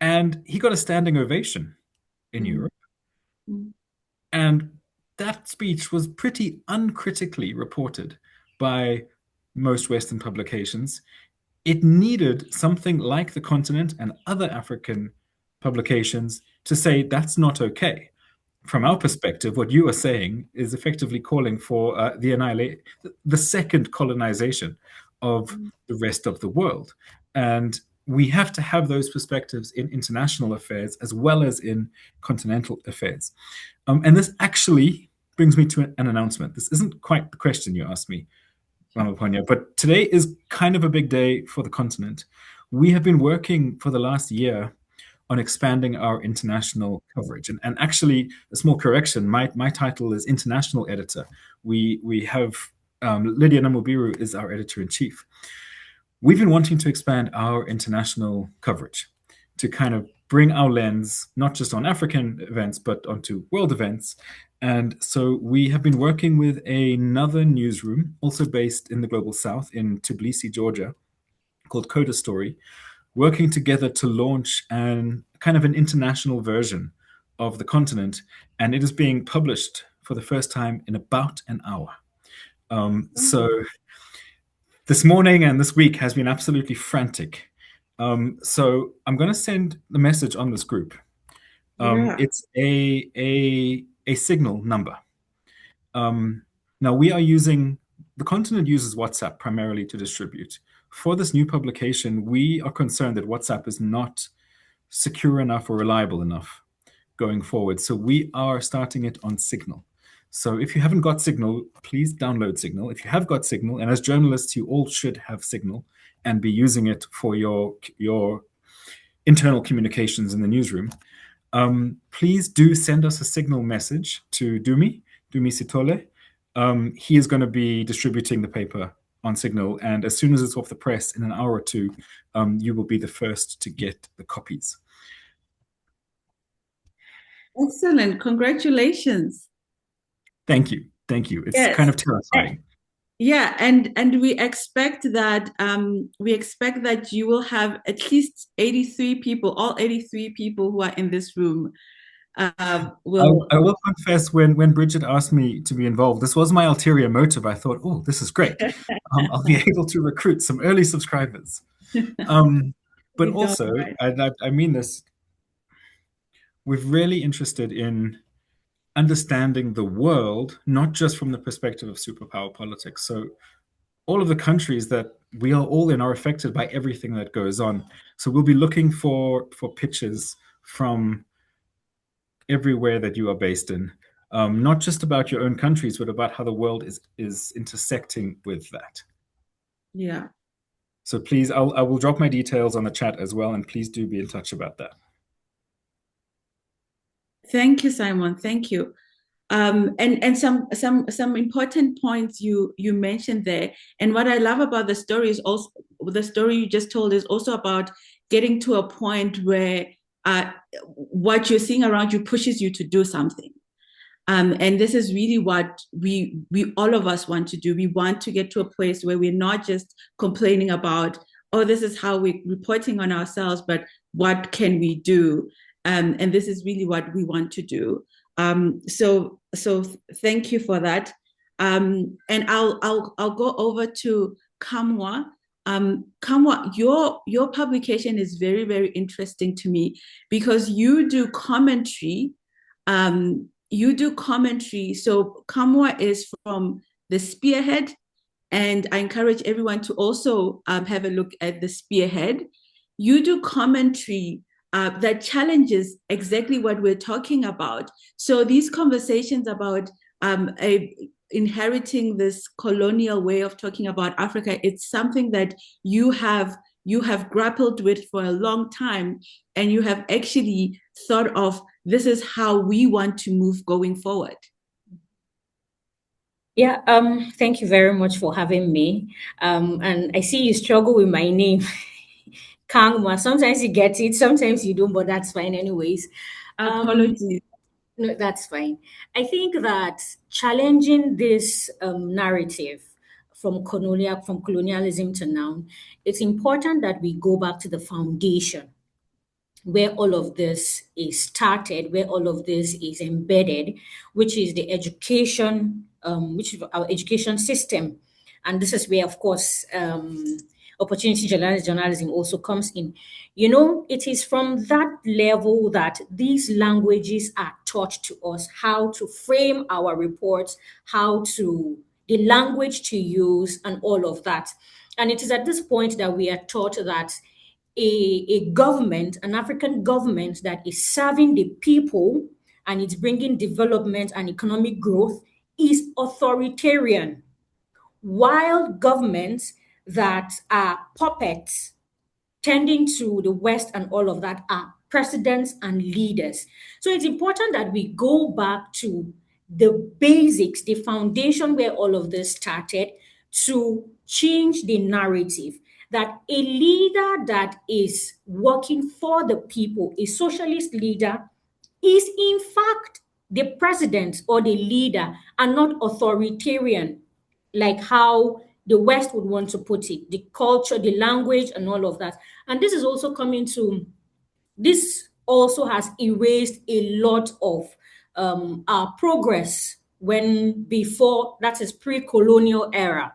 And he got a standing ovation in Europe. And that speech was pretty uncritically reported by most Western publications. It needed something like The Continent and other African publications to say that's not okay. From our perspective, what you are saying is effectively calling for the second colonization of the rest of the world. And we have to have those perspectives in international affairs as well as in continental affairs. And this actually brings me to an announcement. This isn't quite the question you asked me, Mama Ponya, but today is kind of a big day for the continent. We have been working for the last year on expanding our international coverage. And actually, a small correction, my title is international editor. We have Lydia Namubiru is our editor-in-chief. We've been wanting to expand our international coverage to kind of bring our lens, not just on African events, but onto world events. And so we have been working with another newsroom, also based in the Global South in Tbilisi, Georgia, called Coda Story, working together to launch an international version of The Continent. And it is being published for the first time in about an hour. So this morning and this week has been absolutely frantic. So I'm going to send the message on this group. It's a signal number. Now we are using, the Continent uses WhatsApp primarily to distribute. For this new publication, we are concerned that WhatsApp is not secure enough or reliable enough going forward. So we are starting it on Signal. So if you haven't got Signal, please download Signal. If you have got Signal, and as journalists, you all should have Signal and be using it for your internal communications in the newsroom. Please do send us a Signal message to Dumi Sitole. He is going to be distributing the paper on Signal, and as soon as it's off the press in an hour or two, you will be the first to get the copies.
Excellent. Congratulations.
Thank you. It's kind of terrifying.
Yeah, and we expect that you will have at least 83 people, all 83 people who are in this room.
I will confess, when Bridget asked me to be involved, this was my ulterior motive. I thought, oh, this is great. I'll be able to recruit some early subscribers. But also, I mean this, we're really interested in understanding the world, not just from the perspective of superpower politics. So all of the countries that we are all in are affected by everything that goes on. So we'll be looking for pitches from everywhere that you are based in, not just about your own countries, but about how the world is intersecting with that.
Yeah.
So please, I will drop my details on the chat as well, and please do be in touch about that.
Thank you, Simon. Thank you. And some important points you mentioned there. And what I love about the story is also the story you just told is also about getting to a point where what you're seeing around you pushes you to do something. And this is really what we all of us want to do. We want to get to a place where we're not just complaining about, oh, this is how we're reporting on ourselves, but what can we do? And this is really what we want to do. So thank you for that. And I'll go over to Kamwa. Kamwa, your publication is very, very interesting to me because you do commentary. So Kamwa is from the Spearhead, and I encourage everyone to also have a look at the Spearhead. you do commentary that challenges exactly what we're talking about. So these conversations about inheriting this colonial way of talking about Africa, it's something that you have grappled with for a long time, and you have actually thought of, this is how we want to move going forward.
Yeah, thank you very much for having me. And I see you struggle with my name, Kangma. Sometimes you get it, sometimes you don't, but that's fine anyways.
Apologies.
No, that's fine. I think that challenging this narrative from colonialism to now, it's important that we go back to the foundation where all of this is started, where all of this is embedded, which is the education, which is our education system. And this is where, of course, opportunity journalism also comes in. You know, it is from that level that these languages are taught to us, how to frame our reports, how to, the language to use, and all of that. And it is at this point that we are taught that a government, an African government that is serving the people and it's bringing development and economic growth is authoritarian, while governments that are puppets tending to the West and all of that are presidents and leaders. So it's important that we go back to the basics, the foundation where all of this started, to change the narrative that a leader that is working for the people, a socialist leader, is in fact the president or the leader and not authoritarian, like how the West would want to put it, the culture, the language, and all of that. And this is also coming to, this also has erased a lot of our progress when before, that is pre-colonial era.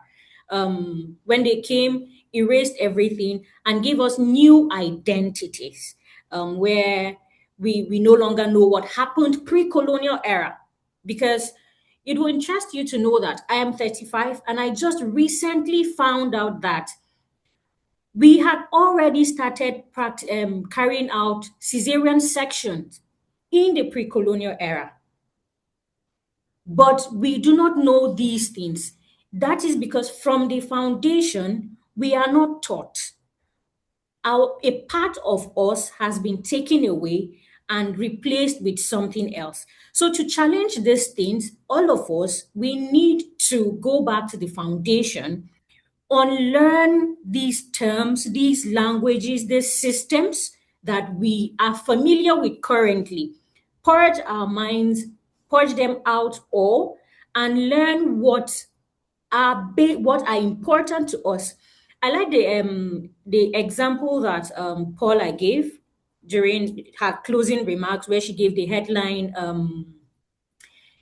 When they came, erased everything and gave us new identities, where we no longer know what happened pre-colonial era. Because it will interest you to know that I am 35 and I just recently found out that we had already started carrying out cesarean sections in the pre-colonial era. But we do not know these things. That is because from the foundation, we are not taught. A part of us has been taken away and replaced with something else. So to challenge these things, all of us, we need to go back to the foundation, unlearn these terms, these languages, these systems that we are familiar with currently, purge our minds, purge them out all, and learn what are important to us. I like the example that Paula gave during her closing remarks, where she gave the headline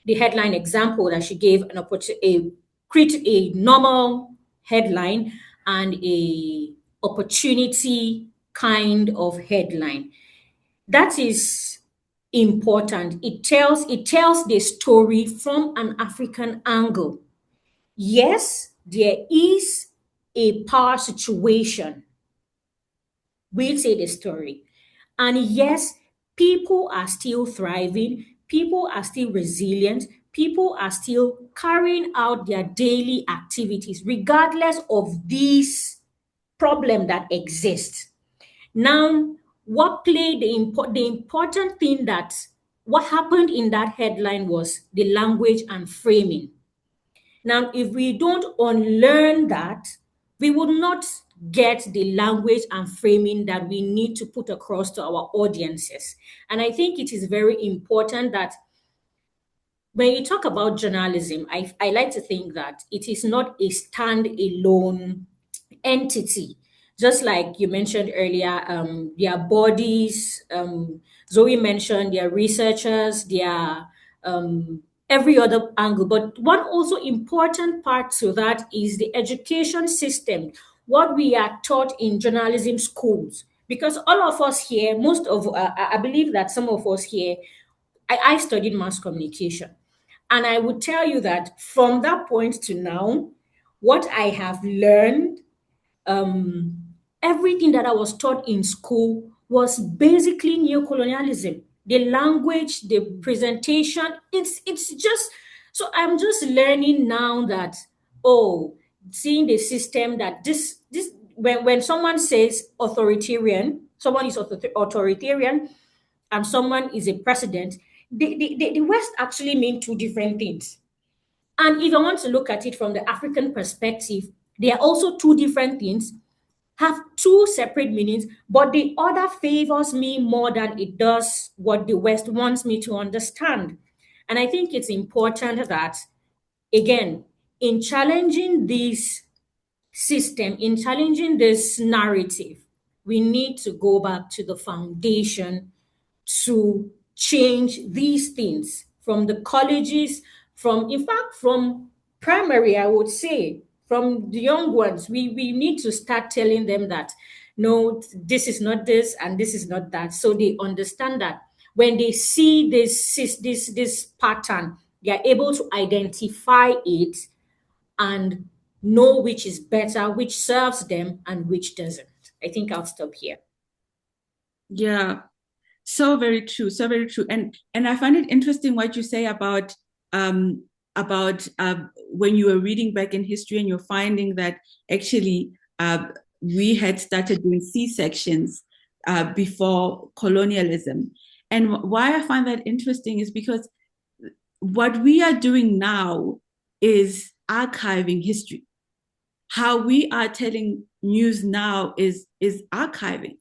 example that she gave a normal headline and a opportunity kind of headline. That is important. It tells the story from an African angle. Yes, there is a power situation. We'll say the story. And yes, people are still thriving, people are still resilient, people are still carrying out their daily activities, regardless of these problem that exists. Now, the important thing, that what happened in that headline was the language and framing. Now, if we don't unlearn that, we would not get the language and framing that we need to put across to our audiences. And I think it is very important that when you talk about journalism, I like to think that it is not a stand-alone entity. Just like you mentioned earlier, their bodies, Zoe mentioned their researchers, their every other angle. But one also important part to that is the education system, what we are taught in journalism schools. Because all of us here, I believe that some of us here, I studied mass communication. And I would tell you that from that point to now, what I have learned everything that I was taught in school was basically neo-colonialism. The language, the presentation, it's just, so I'm just learning now that, oh, seeing the system that this when someone says authoritarian, someone is authoritarian and someone is a president, the West actually mean two different things. And if I want to look at it from the African perspective, they are also two different things, have two separate meanings, but the other favors me more than it does what the West wants me to understand. And I think it's important that, again, in challenging this system, in challenging this narrative, we need to go back to the foundation to change these things from the colleges, from, in fact, from primary, I would say, from the young ones. We need to start telling them that, no, this is not this and this is not that. So they understand that when they see this pattern, they are able to identify it and know which is better, which serves them, and which doesn't. I think I'll stop here.
Yeah, so very true, so very true. And I find it interesting what you say about um when you were reading back in history and you're finding that actually we had started doing C-sections before colonialism. And why I find that interesting is because what we are doing now is archiving history. How we are telling news now is archiving.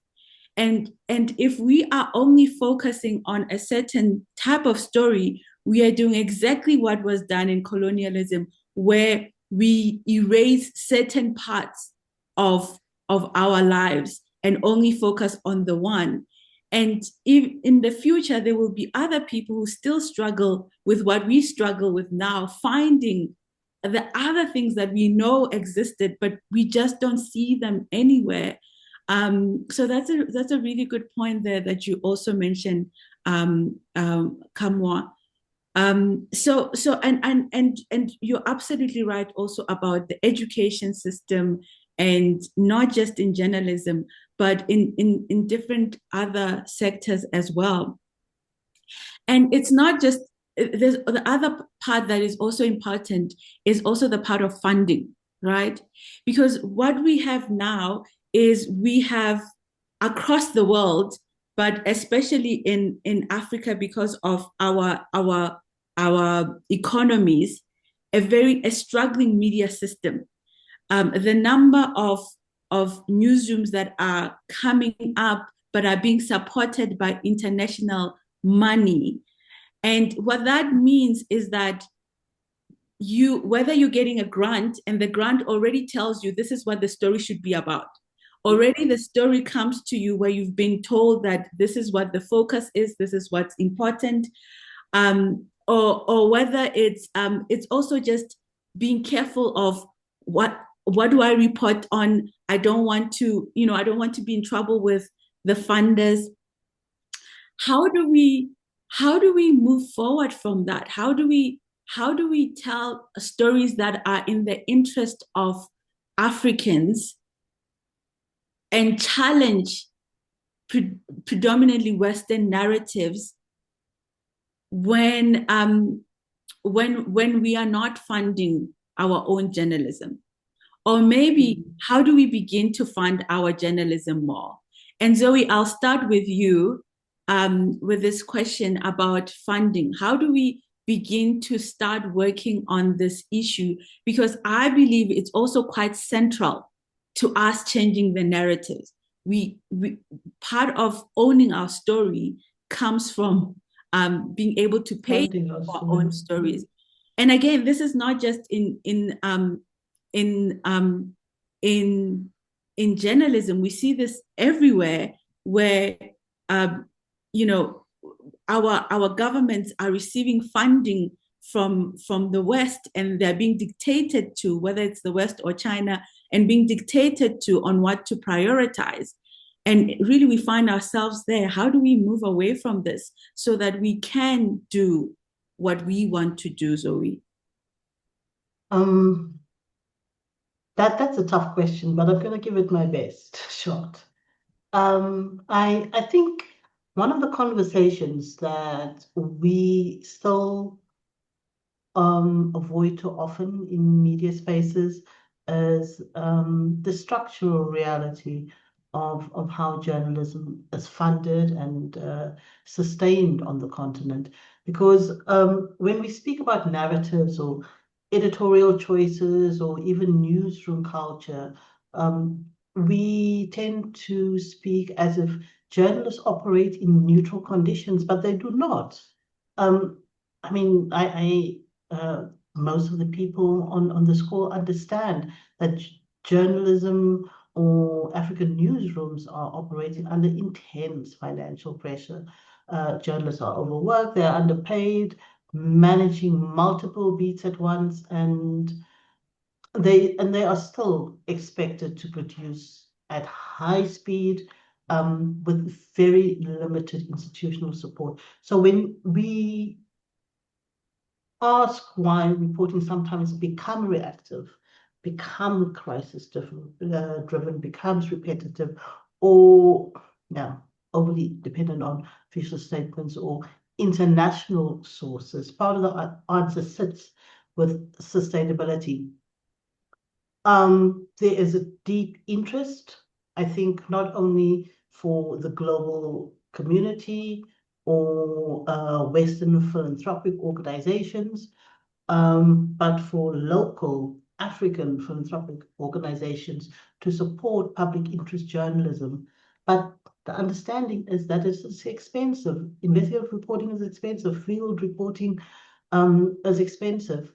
And if we are only focusing on a certain type of story, we are doing exactly what was done in colonialism, where we erase certain parts of our lives and only focus on the one. And if in the future there will be other people who still struggle with what we struggle with now, finding the other things that we know existed, but we just don't see them anywhere. So that's a really good point there that you also mentioned, Kamwa. And you're absolutely right also about the education system, and not just in journalism, but in different other sectors as well. And it's not just, there's the other part that is also important is also the part of funding, right? Because what we have now is we have across the world, but especially in Africa, because of our economies, a struggling media system. The number of newsrooms that are coming up but are being supported by international money. And what that means is that whether you're getting a grant and the grant already tells you this is what the story should be about. Already the story comes to you where you've been told that this is what the focus is, this is what's important. Or whether it's also just being careful of what do I report on. I don't want to be in trouble with the funders. How do we move forward from that? How do we tell stories that are in the interest of Africans and challenge predominantly Western narratives when we are not funding our own journalism? Or maybe how do we begin to fund our journalism more? And Zoe, I'll start with you with this question about funding. How do we begin to start working on this issue? Because I believe it's also quite central to us changing the narratives. We part of owning our story comes from being able to pay for our own stories. And again, this is not just in journalism. We see this everywhere, where our governments are receiving funding from the West, and they're being dictated to, whether it's the West or China, and being dictated to on what to prioritize. And really, we find ourselves there. How do we move away from this so that we can do what we want to do, Zoe?
That's a tough question, but I'm going to give it my best shot. I think one of the conversations that we still avoid too often in media spaces is the structural reality of how journalism is funded and sustained on the continent. Because when we speak about narratives or editorial choices or even newsroom culture, we tend to speak as if journalists operate in neutral conditions, but they do not. I mean, most of the people on this call understand that journalism or African newsrooms are operating under intense financial pressure. Journalists are overworked, they're underpaid, managing multiple beats at once, and they are still expected to produce at high speed with very limited institutional support. So when we ask why reporting sometimes become reactive, become driven, becomes repetitive, or yeah, overly dependent on official statements or international sources. Part of the answer sits with sustainability. There is a deep interest, I think, not only for the global community or Western philanthropic organizations, but for local African philanthropic organizations to support public interest journalism. But the understanding is that it's expensive. Investigative reporting is expensive. Field reporting is expensive.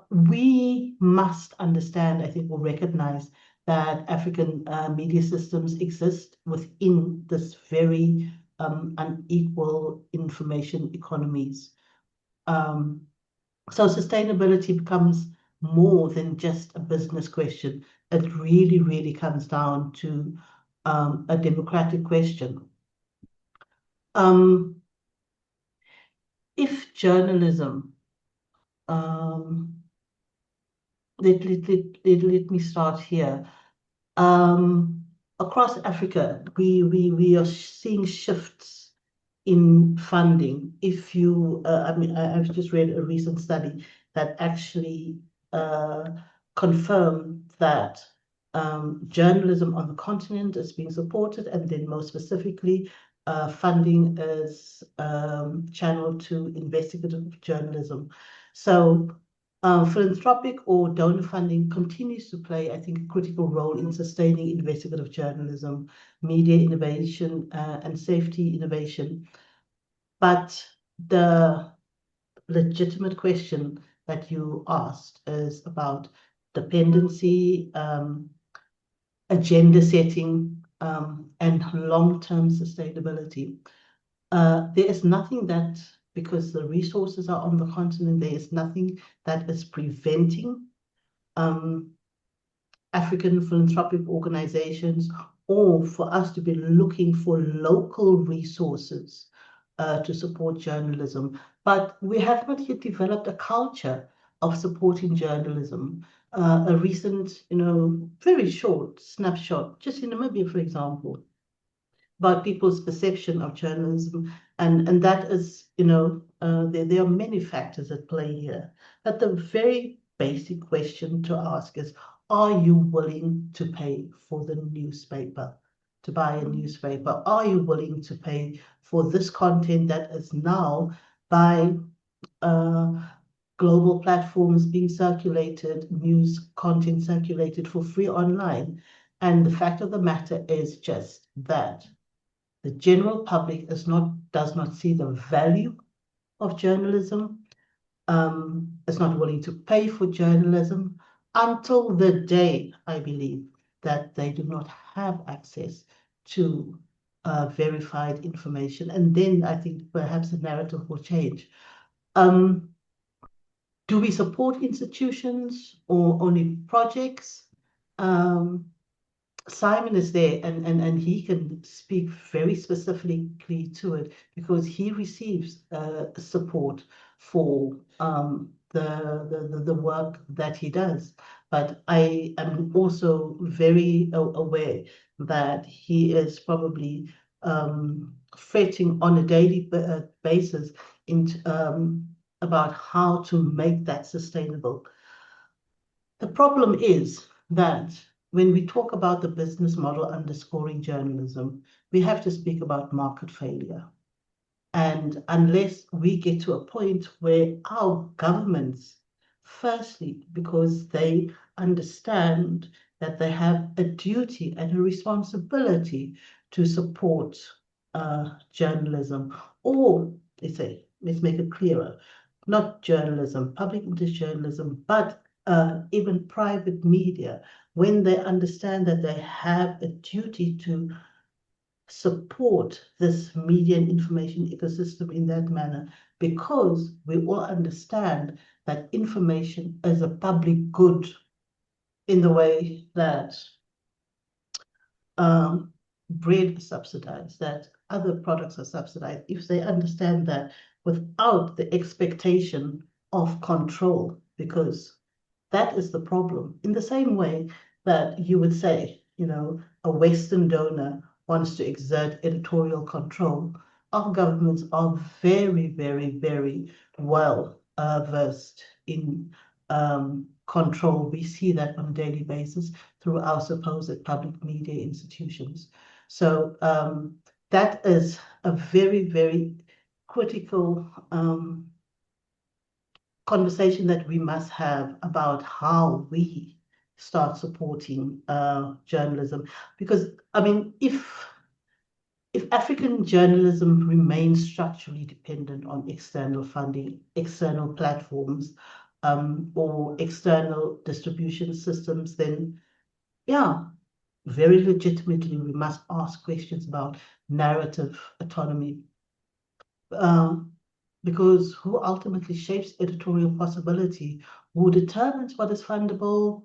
We must understand, I think, or recognize that African media systems exist within this very unequal information economies. So sustainability becomes more than just a business question. It really, really comes down to a democratic question. If journalism, let me start here. Across Africa, we are seeing shifts in funding. If you, I mean, I've just read a recent study that actually confirmed that journalism on the continent is being supported, and then more specifically, funding is channeled to investigative journalism. So philanthropic or donor funding continues to play, I think, a critical role in sustaining investigative journalism, media innovation, and safety innovation. But the legitimate question that you asked is about dependency, agenda setting, and long-term sustainability. There is nothing that, because the resources are on the continent, there is nothing that is preventing African philanthropic organizations or for us to be looking for local resources to support journalism. But we have not yet developed a culture of supporting journalism. A recent, very short snapshot, just in Namibia, for example, about people's perception of journalism, and that is, there are many factors at play here. But the very basic question to ask is, are you willing to pay for the newspaper, to buy a newspaper? Are you willing to pay for this content that is now by global platforms being circulated, news content circulated for free online? And the fact of the matter is just that the general public does not see the value of journalism, is not willing to pay for journalism until the day, I believe, that they do not have access to verified information. And then I think perhaps the narrative will change. Do we support institutions or only projects? Simon is there and he can speak very specifically to it because he receives support for the work that he does. But I am also very aware that he is probably fretting on a daily basis about how to make that sustainable. The problem is that when we talk about the business model underscoring journalism, we have to speak about market failure. And unless we get to a point where our governments, firstly, because they understand that they have a duty and a responsibility to support journalism, or let's make it clearer, not journalism, public interest journalism, but even private media, when they understand that they have a duty to support this media and information ecosystem in that manner, because we all understand that information is a public good in the way that bread is subsidized, that other products are subsidized. If they understand that without the expectation of control, because that is the problem. In the same way that you would say, a Western donor wants to exert editorial control, our governments are very, very, very well versed in control. We see that on a daily basis through our supposed public media institutions. So that is a very, very critical conversation that we must have about how we start supporting journalism. Because, I mean, if African journalism remains structurally dependent on external funding, external platforms, or external distribution systems, then yeah, very legitimately we must ask questions about narrative autonomy. Because who ultimately shapes editorial possibility, who determines what is fundable,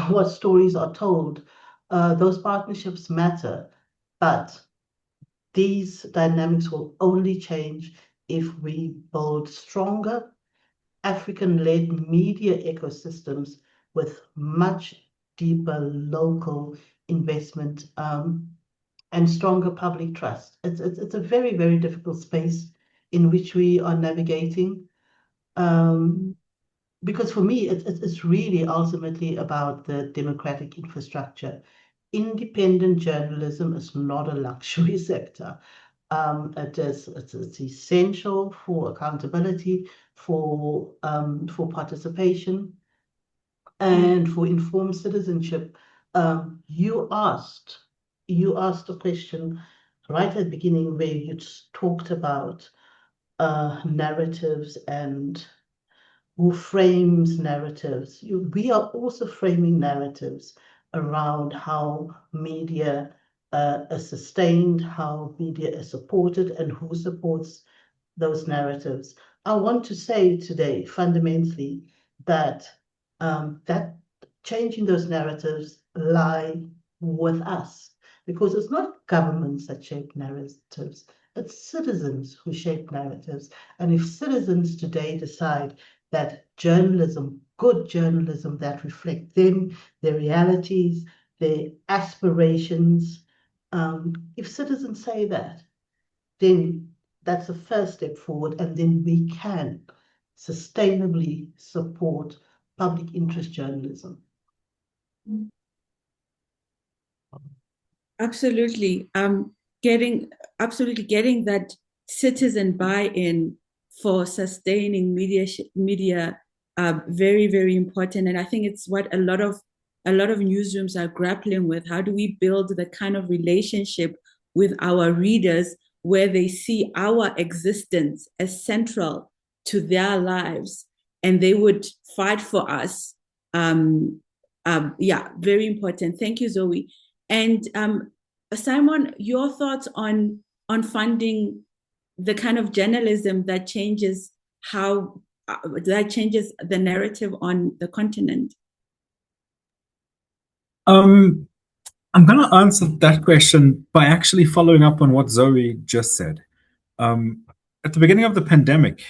what stories are told, those partnerships matter. But these dynamics will only change if we build stronger African-led media ecosystems with much deeper local investment and stronger public trust. It's a very, very difficult space in which we are navigating. Because for me, it's really ultimately about the democratic infrastructure. Independent journalism is not a luxury sector. It's essential for accountability, for participation, and for informed citizenship. You asked a question right at the beginning where you talked about narratives and who frames narratives. We are also framing narratives around how media is sustained, how media is supported, and who supports those narratives. I want to say today, fundamentally, that that changing those narratives lie with us, because it's not governments that shape narratives, it's citizens who shape narratives. And if citizens today decide that journalism, good journalism that reflect them, their realities, their aspirations, if citizens say that, then that's the first step forward, and then we can sustainably support public interest journalism.
Absolutely. Getting that citizen buy-in for sustaining media very, very important. And I think it's what a lot of newsrooms are grappling with. How do we build the kind of relationship with our readers where they see our existence as central to their lives and they would fight for us? Yeah, very important. Thank you, Zoe. And Simon, your thoughts on funding the kind of journalism that changes the narrative on the continent?
I'm going to answer that question by actually following up on what Zoe just said. At the beginning of the pandemic,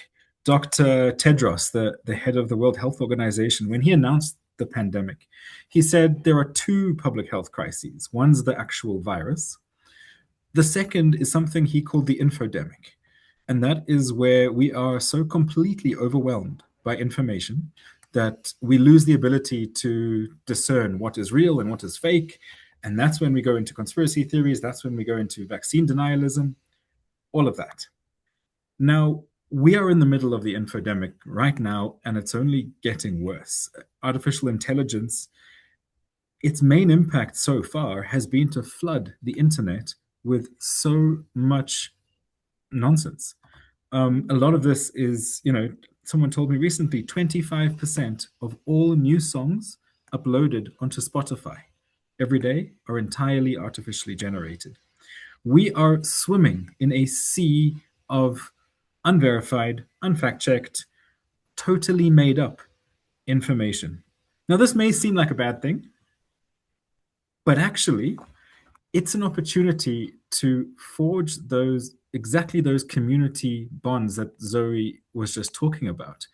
Dr. Tedros, the head of the World Health Organization, when he announced the pandemic, he said there are two public health crises. One's the actual virus. The second is something he called the infodemic. And that is where we are so completely overwhelmed by information that we lose the ability to discern what is real and what is fake. And that's when we go into conspiracy theories. That's when we go into vaccine denialism, all of that. Now, we are in the middle of the infodemic right now, and it's only getting worse. Artificial intelligence, its main impact so far has been to flood the internet with so much nonsense. A lot of this is, someone told me recently, 25% of all new songs uploaded onto Spotify every day are entirely artificially generated. We are swimming in a sea of unverified, unfact-checked, totally made up information. Now, this may seem like a bad thing, but actually, it's an opportunity to forge exactly those community bonds that Zoe was just talking about.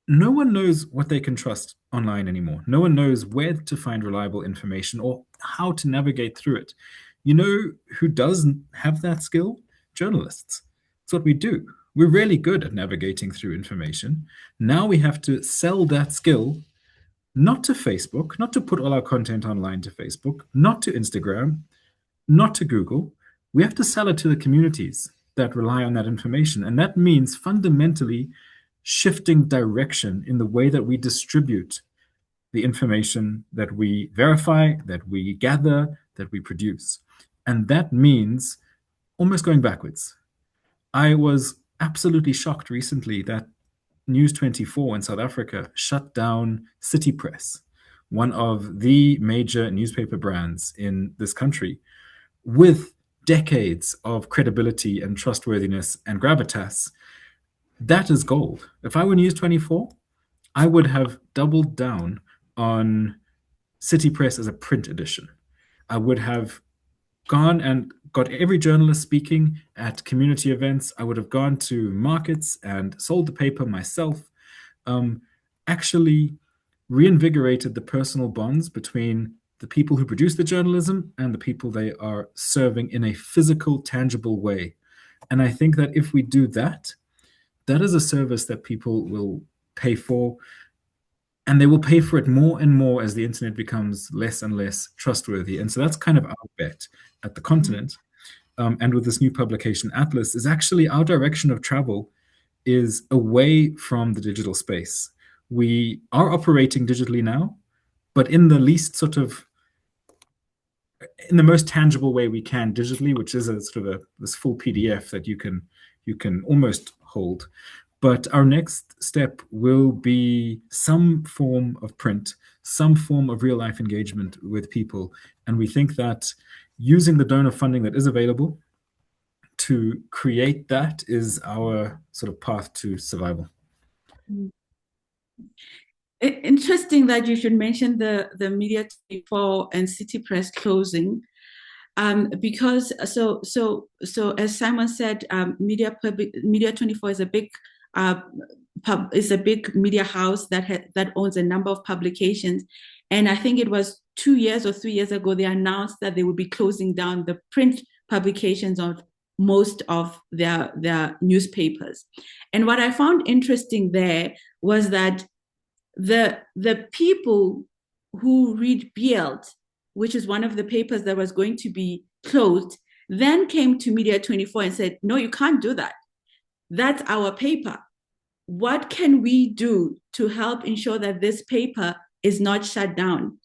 No one knows what they can trust online anymore. No one knows where to find reliable information or how to navigate through it. You know who doesn't have that skill? Journalists. It's what we do. We're really good at navigating through information. Now we have to sell that skill not to Facebook, not to put all our content online to Facebook, not to Instagram, not to Google. We have to sell it to the communities that rely on that information. And that means fundamentally shifting direction in the way that we distribute the information that we verify, that we gather, that we produce. And that means almost going backwards. I was absolutely shocked recently that News 24 in South Africa shut down City Press, one of the major newspaper brands in this country, with decades of credibility and trustworthiness and gravitas. That is gold. If I were News 24, I would have doubled down on City Press as a print edition. I would have gone and got every journalist speaking at community events. I would have gone to markets and sold the paper myself. Actually reinvigorated the personal bonds between the people who produce the journalism and the people they are serving in a physical, tangible way. And I think that if we do that, that is a service that people will pay for, and they will pay for it more and more as the internet becomes less and less trustworthy. And so that's kind of our bet at the continent. And with this new publication, Atlas, is actually our direction of travel is away from the digital space. We are operating digitally now, but in the least in the most tangible way we can digitally, which is a sort of this full PDF that you can almost hold. But our next step will be some form of print, some form of real life engagement with people. And we think that using the donor funding that is available to create that is our sort of path to survival.
Interesting that you should mention the Media 24 and City Press closing, because so as Simon said, Media 24 is a big media house that owns a number of publications, and I think it was 2 years or 3 years ago they announced that they would be closing down the print publications of most of their newspapers. And what I found interesting there was that the people who read Bild, which is one of the papers that was going to be closed, then came to Media 24 and said, no, you can't do that. That's our paper. What can we do to help ensure that this paper is not shut down?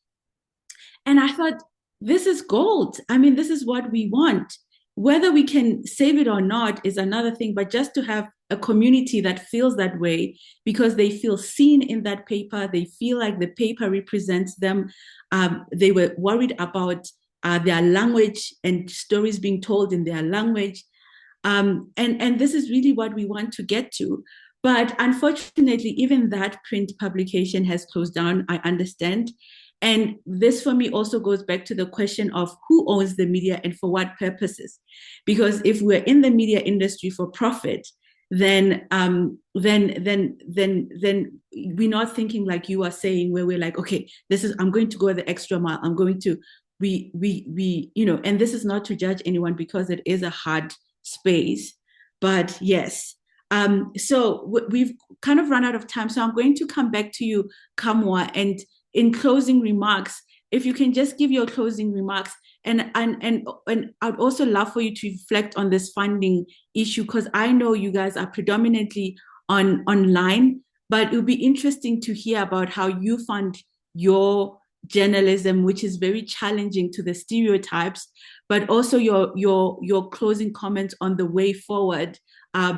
And I thought, this is gold. I mean, this is what we want. Whether we can save it or not is another thing, but just to have a community that feels that way because they feel seen in that paper, they feel like the paper represents them. They were worried about their language and stories being told in their language. And this is really what we want to get to. But unfortunately, even that print publication has closed down, I understand. And this for me also goes back to the question of who owns the media and for what purposes. Because if we're in the media industry for profit, then we're not thinking like you are saying, where we're like, okay, I'm going to go the extra mile. I'm going to we and this is not to judge anyone, because it is a hard space. But yes, so we've kind of run out of time. So I'm going to come back to you, Kamwa, and in closing remarks, if you can just give your closing remarks. And I'd also love for you to reflect on this funding issue, because I know you guys are predominantly online, but it would be interesting to hear about how you fund your journalism, which is very challenging to the stereotypes, but also your closing comments on the way forward,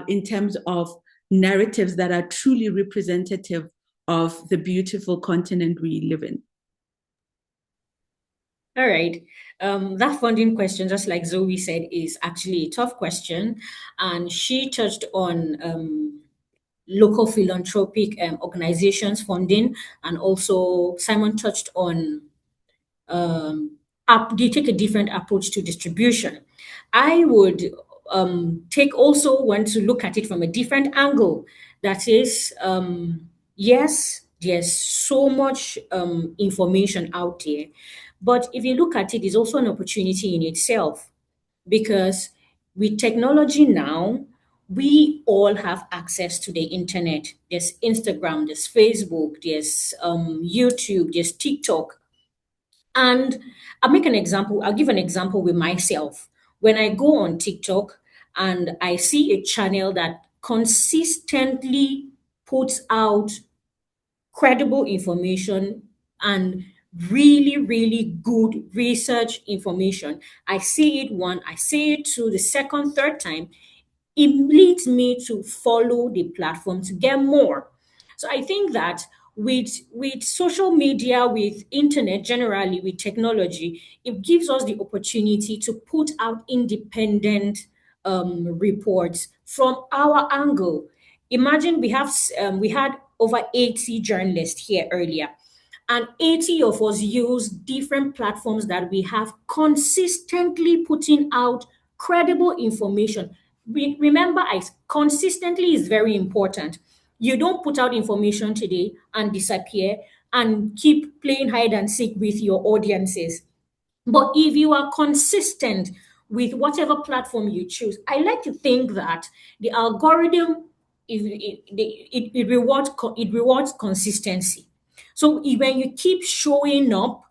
in terms of narratives that are truly representative of the beautiful continent we live in.
All right. That funding question, just like Zoe said, is actually a tough question. And she touched on local philanthropic organizations funding, and also Simon touched on they take a different approach to distribution. I would want to look at it from a different angle. That is, yes, there's so much information out there, but if you look at it, it's also an opportunity in itself, because with technology now, we all have access to the internet. There's Instagram, there's Facebook, there's YouTube, there's TikTok. And I'll give an example with myself. When I go on TikTok and I see a channel that consistently puts out credible information and really, really good research information, I see it one, I see it two, the second, third time, it leads me to follow the platform to get more. So I think that with social media, with internet generally, with technology, it gives us the opportunity to put out independent reports from our angle. Imagine we had over 80 journalists here earlier, and 80 of us use different platforms that we have, consistently putting out credible information. Remember, consistently is very important. You don't put out information today and disappear and keep playing hide and seek with your audiences. But if you are consistent with whatever platform you choose, I like to think that the algorithm it rewards consistency. So when you keep showing up,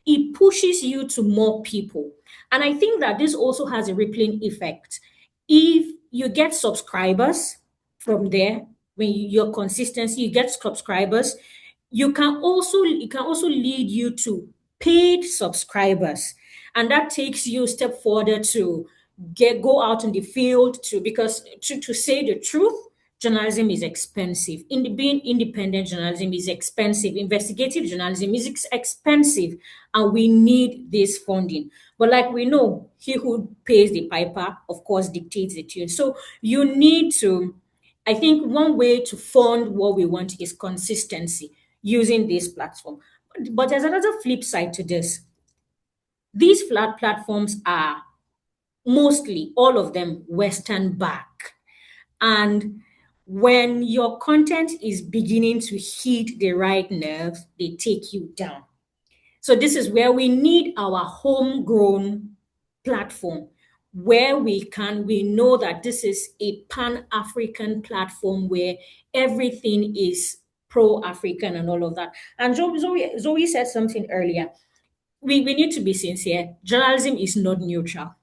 it pushes you to more people. And I think that this also has a rippling effect. If you get subscribers from there, when your consistency, you get subscribers, it can also lead you to paid subscribers. And that takes you a step further to go out in the field, because to say the truth, journalism is expensive. Being independent journalism is expensive. Investigative journalism is expensive, and we need this funding. But like we know, he who pays the piper, of course, dictates the tune. So you need to, I think one way to fund what we want is consistency using this platform. But there's another flip side to this. These flat platforms are mostly, all of them, Western back. And when your content is beginning to hit the right nerve, they take you down. So this is where we need our homegrown platform, where we know that this is a pan-African platform where everything is pro-African and all of that. And Zoe said something earlier. We need to be sincere. Journalism is not neutral.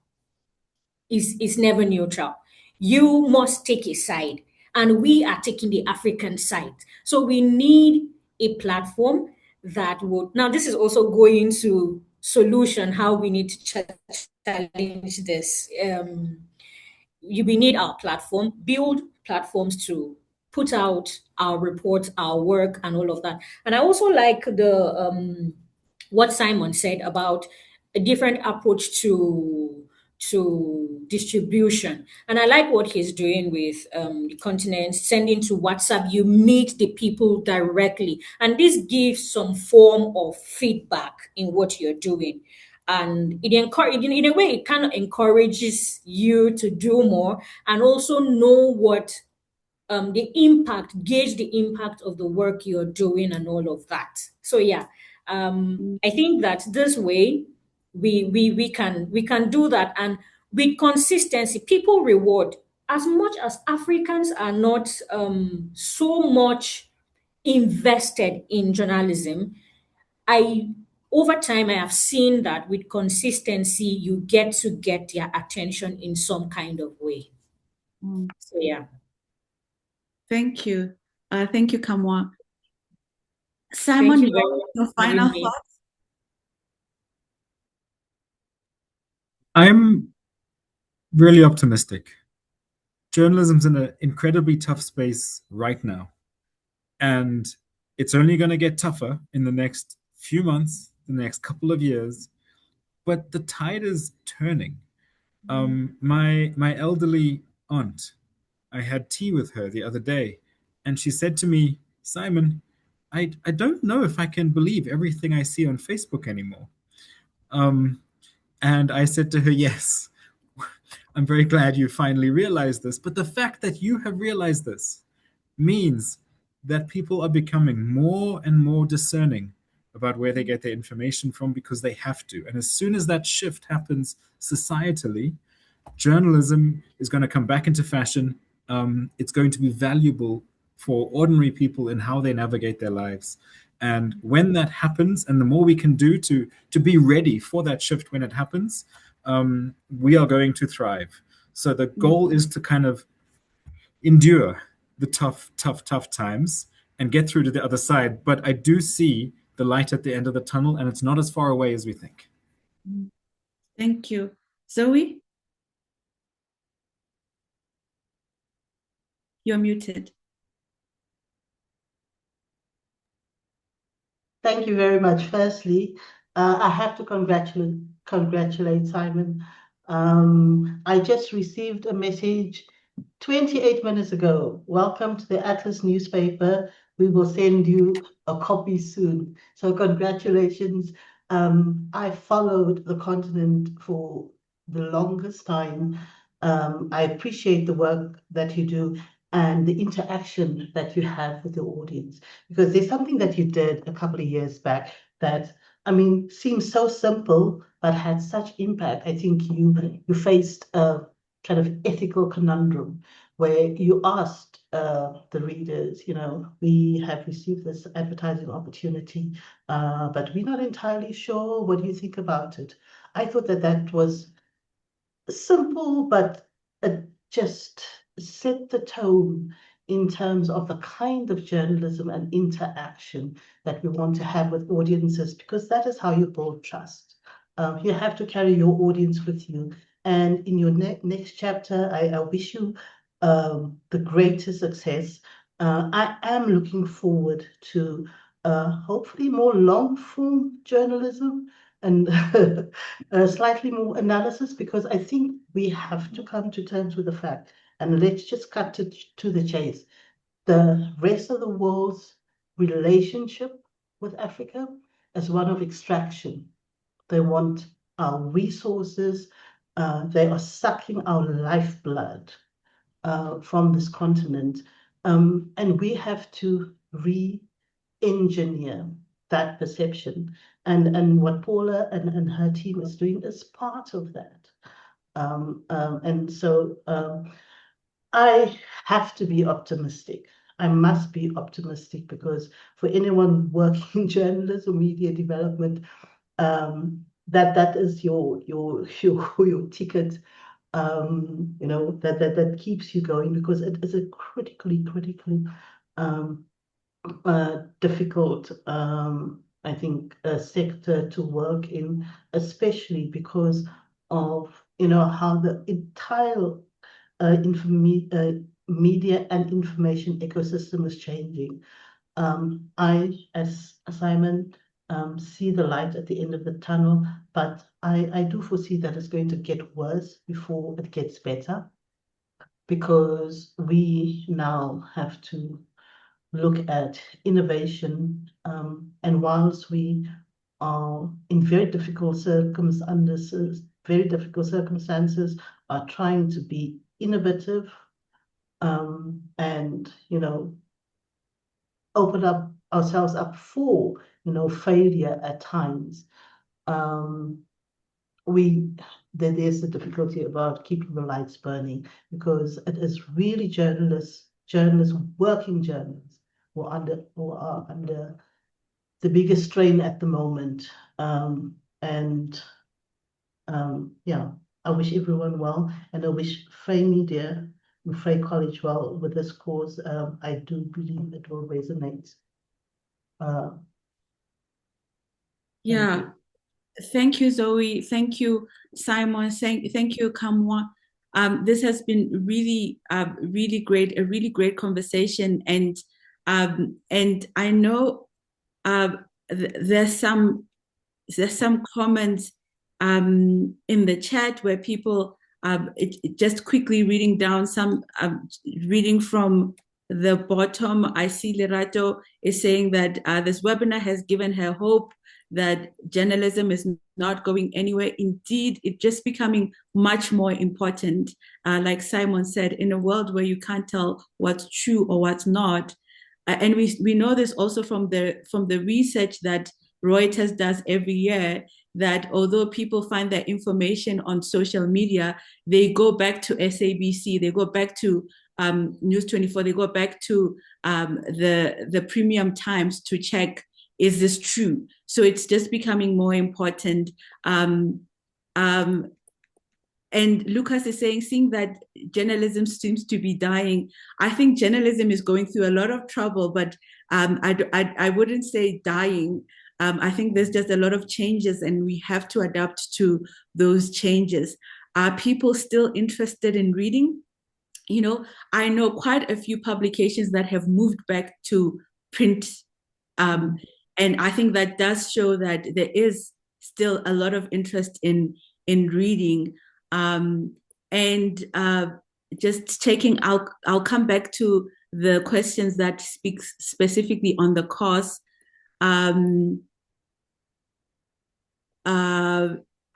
Is never neutral. You must take a side, and we are taking the African side. So we need a platform that would. Now, this is also going to solution how we need to challenge this. We need our platform, build platforms to put out our reports, our work, and all of that. And I also like the what Simon said about a different approach to distribution. And I like what he's doing with the continent, sending to WhatsApp. You meet the people directly, and this gives some form of feedback in what you're doing. And in a way, it kind of encourages you to do more and also know what gauge the impact of the work you're doing and all of that. So yeah, I think that this way we can do that, and with consistency, people reward. As much as Africans are not so much invested in journalism, I over time I have seen that with consistency you get to get their attention in some kind of way.
Mm.
So yeah.
Thank you. Thank you, Kamwa.
Thank
Simon,
you very much
your
for having
final
me.
thoughts?
I'm really optimistic. Journalism's in an incredibly tough space right now, and it's only going to get tougher in the next few months, the next couple of years. But the tide is turning. My elderly aunt, I had tea with her the other day, and she said to me, Simon, I don't know if I can believe everything I see on Facebook anymore. Um, and I said to her, yes, I'm very glad you finally realized this. But the fact that you have realized this means that people are becoming more and more discerning about where they get their information from because they have to. And as soon as that shift happens societally, journalism is going to come back into fashion. It's going to be valuable for ordinary people in how they navigate their lives. And when that happens, and the more we can do to be ready for that shift when it happens, we are going to thrive. So the goal is to kind of endure the tough times and get through to the other side. But I do see the light at the end of the tunnel, and it's not as far away as we think.
Thank you. Zoe? You're muted.
Thank you very much. Firstly, I have to congratulate Simon. I just received a message 28 minutes ago. Welcome to the Atlas newspaper. We will send you a copy soon. So congratulations. I followed the continent for the longest time. I appreciate the work that you do and the interaction that you have with the audience, because there's something that you did a couple of years back that, I mean, seems so simple, but had such impact. I think you faced a kind of ethical conundrum where you asked the readers, we have received this advertising opportunity, but we're not entirely sure. What do you think about it? I thought that that was simple, but it just set the tone in terms of the kind of journalism and interaction that we want to have with audiences, because that is how you build trust. You have to carry your audience with you. And in your next chapter, I wish you the greatest success. I am looking forward to hopefully more long form journalism and slightly more analysis, because I think we have to come to terms with the fact, and let's just cut to the chase. The rest of the world's relationship with Africa is one of extraction. They want our resources. They are sucking our lifeblood from this continent. And we have to re-engineer that perception. And what Paula and her team is doing is part of that. And so I have to be optimistic. I must be optimistic, because for anyone working in journalism, media development, that is your ticket, that keeps you going, because it is a critically difficult, I think, sector to work in, especially because of how the entire media and information ecosystem is changing. I, as Simon, see the light at the end of the tunnel, but I do foresee that it's going to get worse before it gets better, because we now have to look at innovation. And whilst we are in very difficult circumstances, are trying to be innovative, and, open up ourselves up for, failure at times. There's the difficulty about keeping the lights burning, because it is really working journalists who are under the biggest strain at the moment. Yeah, I wish everyone well, and I wish Frey Media and Frey College well with this cause. I do believe it will resonate. Thank
Yeah.
you.
Thank you, Zoe. Thank you, Simon. Thank you, Kamwa. This has been really great, a really great conversation. And I know there's some comments in the chat where people just quickly reading down some reading from the bottom. I see Lerato is saying that this webinar has given her hope that journalism is not going anywhere. Indeed, it's just becoming much more important. Like Simon said, in a world where you can't tell what's true or what's not. And we know this also from the research that Reuters does every year, that although people find their information on social media, they go back to SABC, they go back to News 24, they go back to the Premium Times to check, is this true? So it's just becoming more important. And Lucas is saying, seeing that journalism seems to be dying. I think journalism is going through a lot of trouble, but I wouldn't say dying. I think there's just a lot of changes, and we have to adapt to those changes. Are people still interested in reading? I know quite a few publications that have moved back to print. And I think that does show that there is still a lot of interest in reading. Just taking, I'll come back to the questions that speak specifically on the course.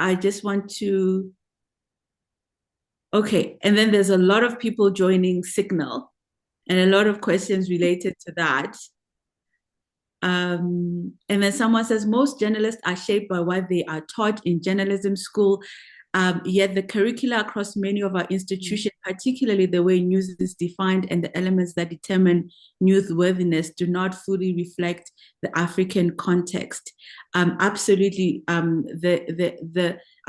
I just want to, okay, and then there's a lot of people joining Signal and a lot of questions related to that. And then someone says, most journalists are shaped by what they are taught in journalism school. Yet the curricula across many of our institutions, particularly the way news is defined and the elements that determine newsworthiness, do not fully reflect the African context. Absolutely. I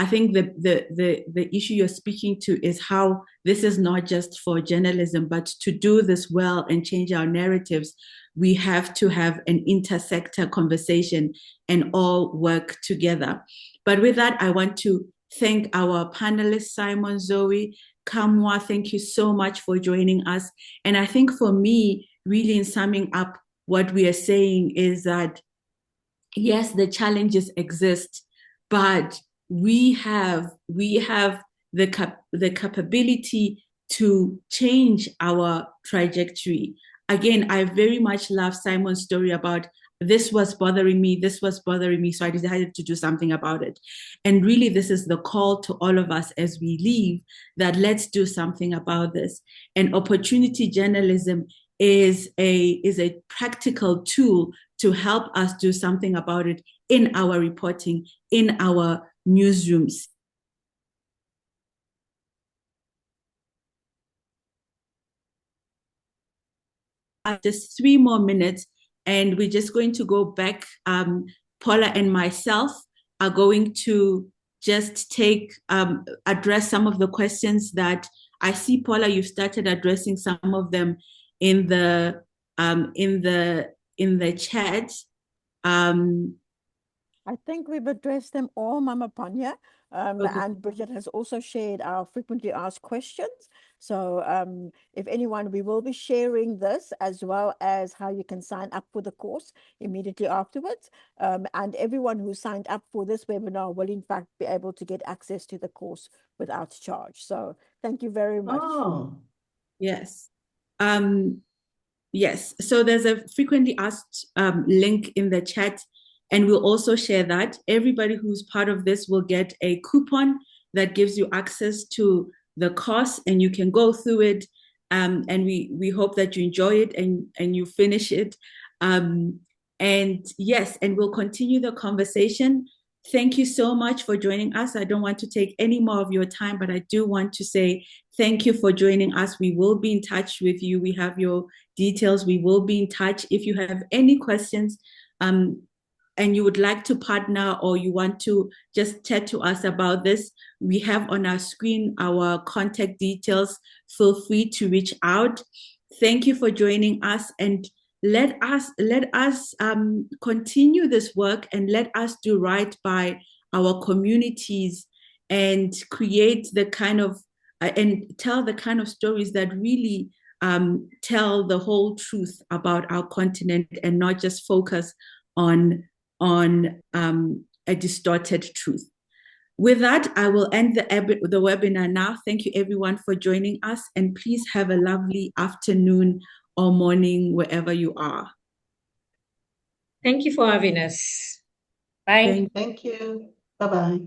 think the issue you're speaking to is how this is not just for journalism, but to do this well and change our narratives, we have to have an intersector conversation and all work together. But with that, I want to thank our panelists, Simon, Zoe, Kamwa. Thank you so much for joining us. And I think for me, really in summing up what we are saying is that, yes, the challenges exist, but we have the capability to change our trajectory. Again, I very much love Simon's story about this was bothering me, so I decided to do something about it. And really, this is the call to all of us as we leave, that let's do something about this. And opportunity journalism is a practical tool to help us do something about it in our reporting, in our newsrooms. Just 3 more minutes, and we're just going to go back. Paula and myself are going to just address some of the questions that I see. Paula, you've started addressing some of them in the chat.
I think we've addressed them all, Mama Panya. Okay. And Bridget has also shared our frequently asked questions. So if anyone, we will be sharing this as well as how you can sign up for the course immediately afterwards. And everyone who signed up for this webinar will in fact be able to get access to the course without charge. So thank you very much.
Oh,
yes. Yes, so there's a frequently asked link in the chat, and we'll also share that. Everybody who's part of this will get a coupon that gives you access to the course, and you can go through it. And we hope that you enjoy it and you finish it. And yes, and we'll continue the conversation. Thank you so much for joining us. I don't want to take any more of your time, but I do want to say thank you for joining us. We will be in touch with you. We have your details. We will be in touch. If you have any questions, and you would like to partner or you want to just chat to us about this, we have on our screen our contact details. Feel free to reach out. Thank you for joining us, and let us continue this work, and let us do right by our communities and create the kind of and tell the kind of stories that really tell the whole truth about our continent, and not just focus on a distorted truth. With that, I will end the webinar now. Thank you everyone for joining us, and please have a lovely afternoon or morning wherever you are.
Thank you for having us. Bye.
Thank you. Bye-bye.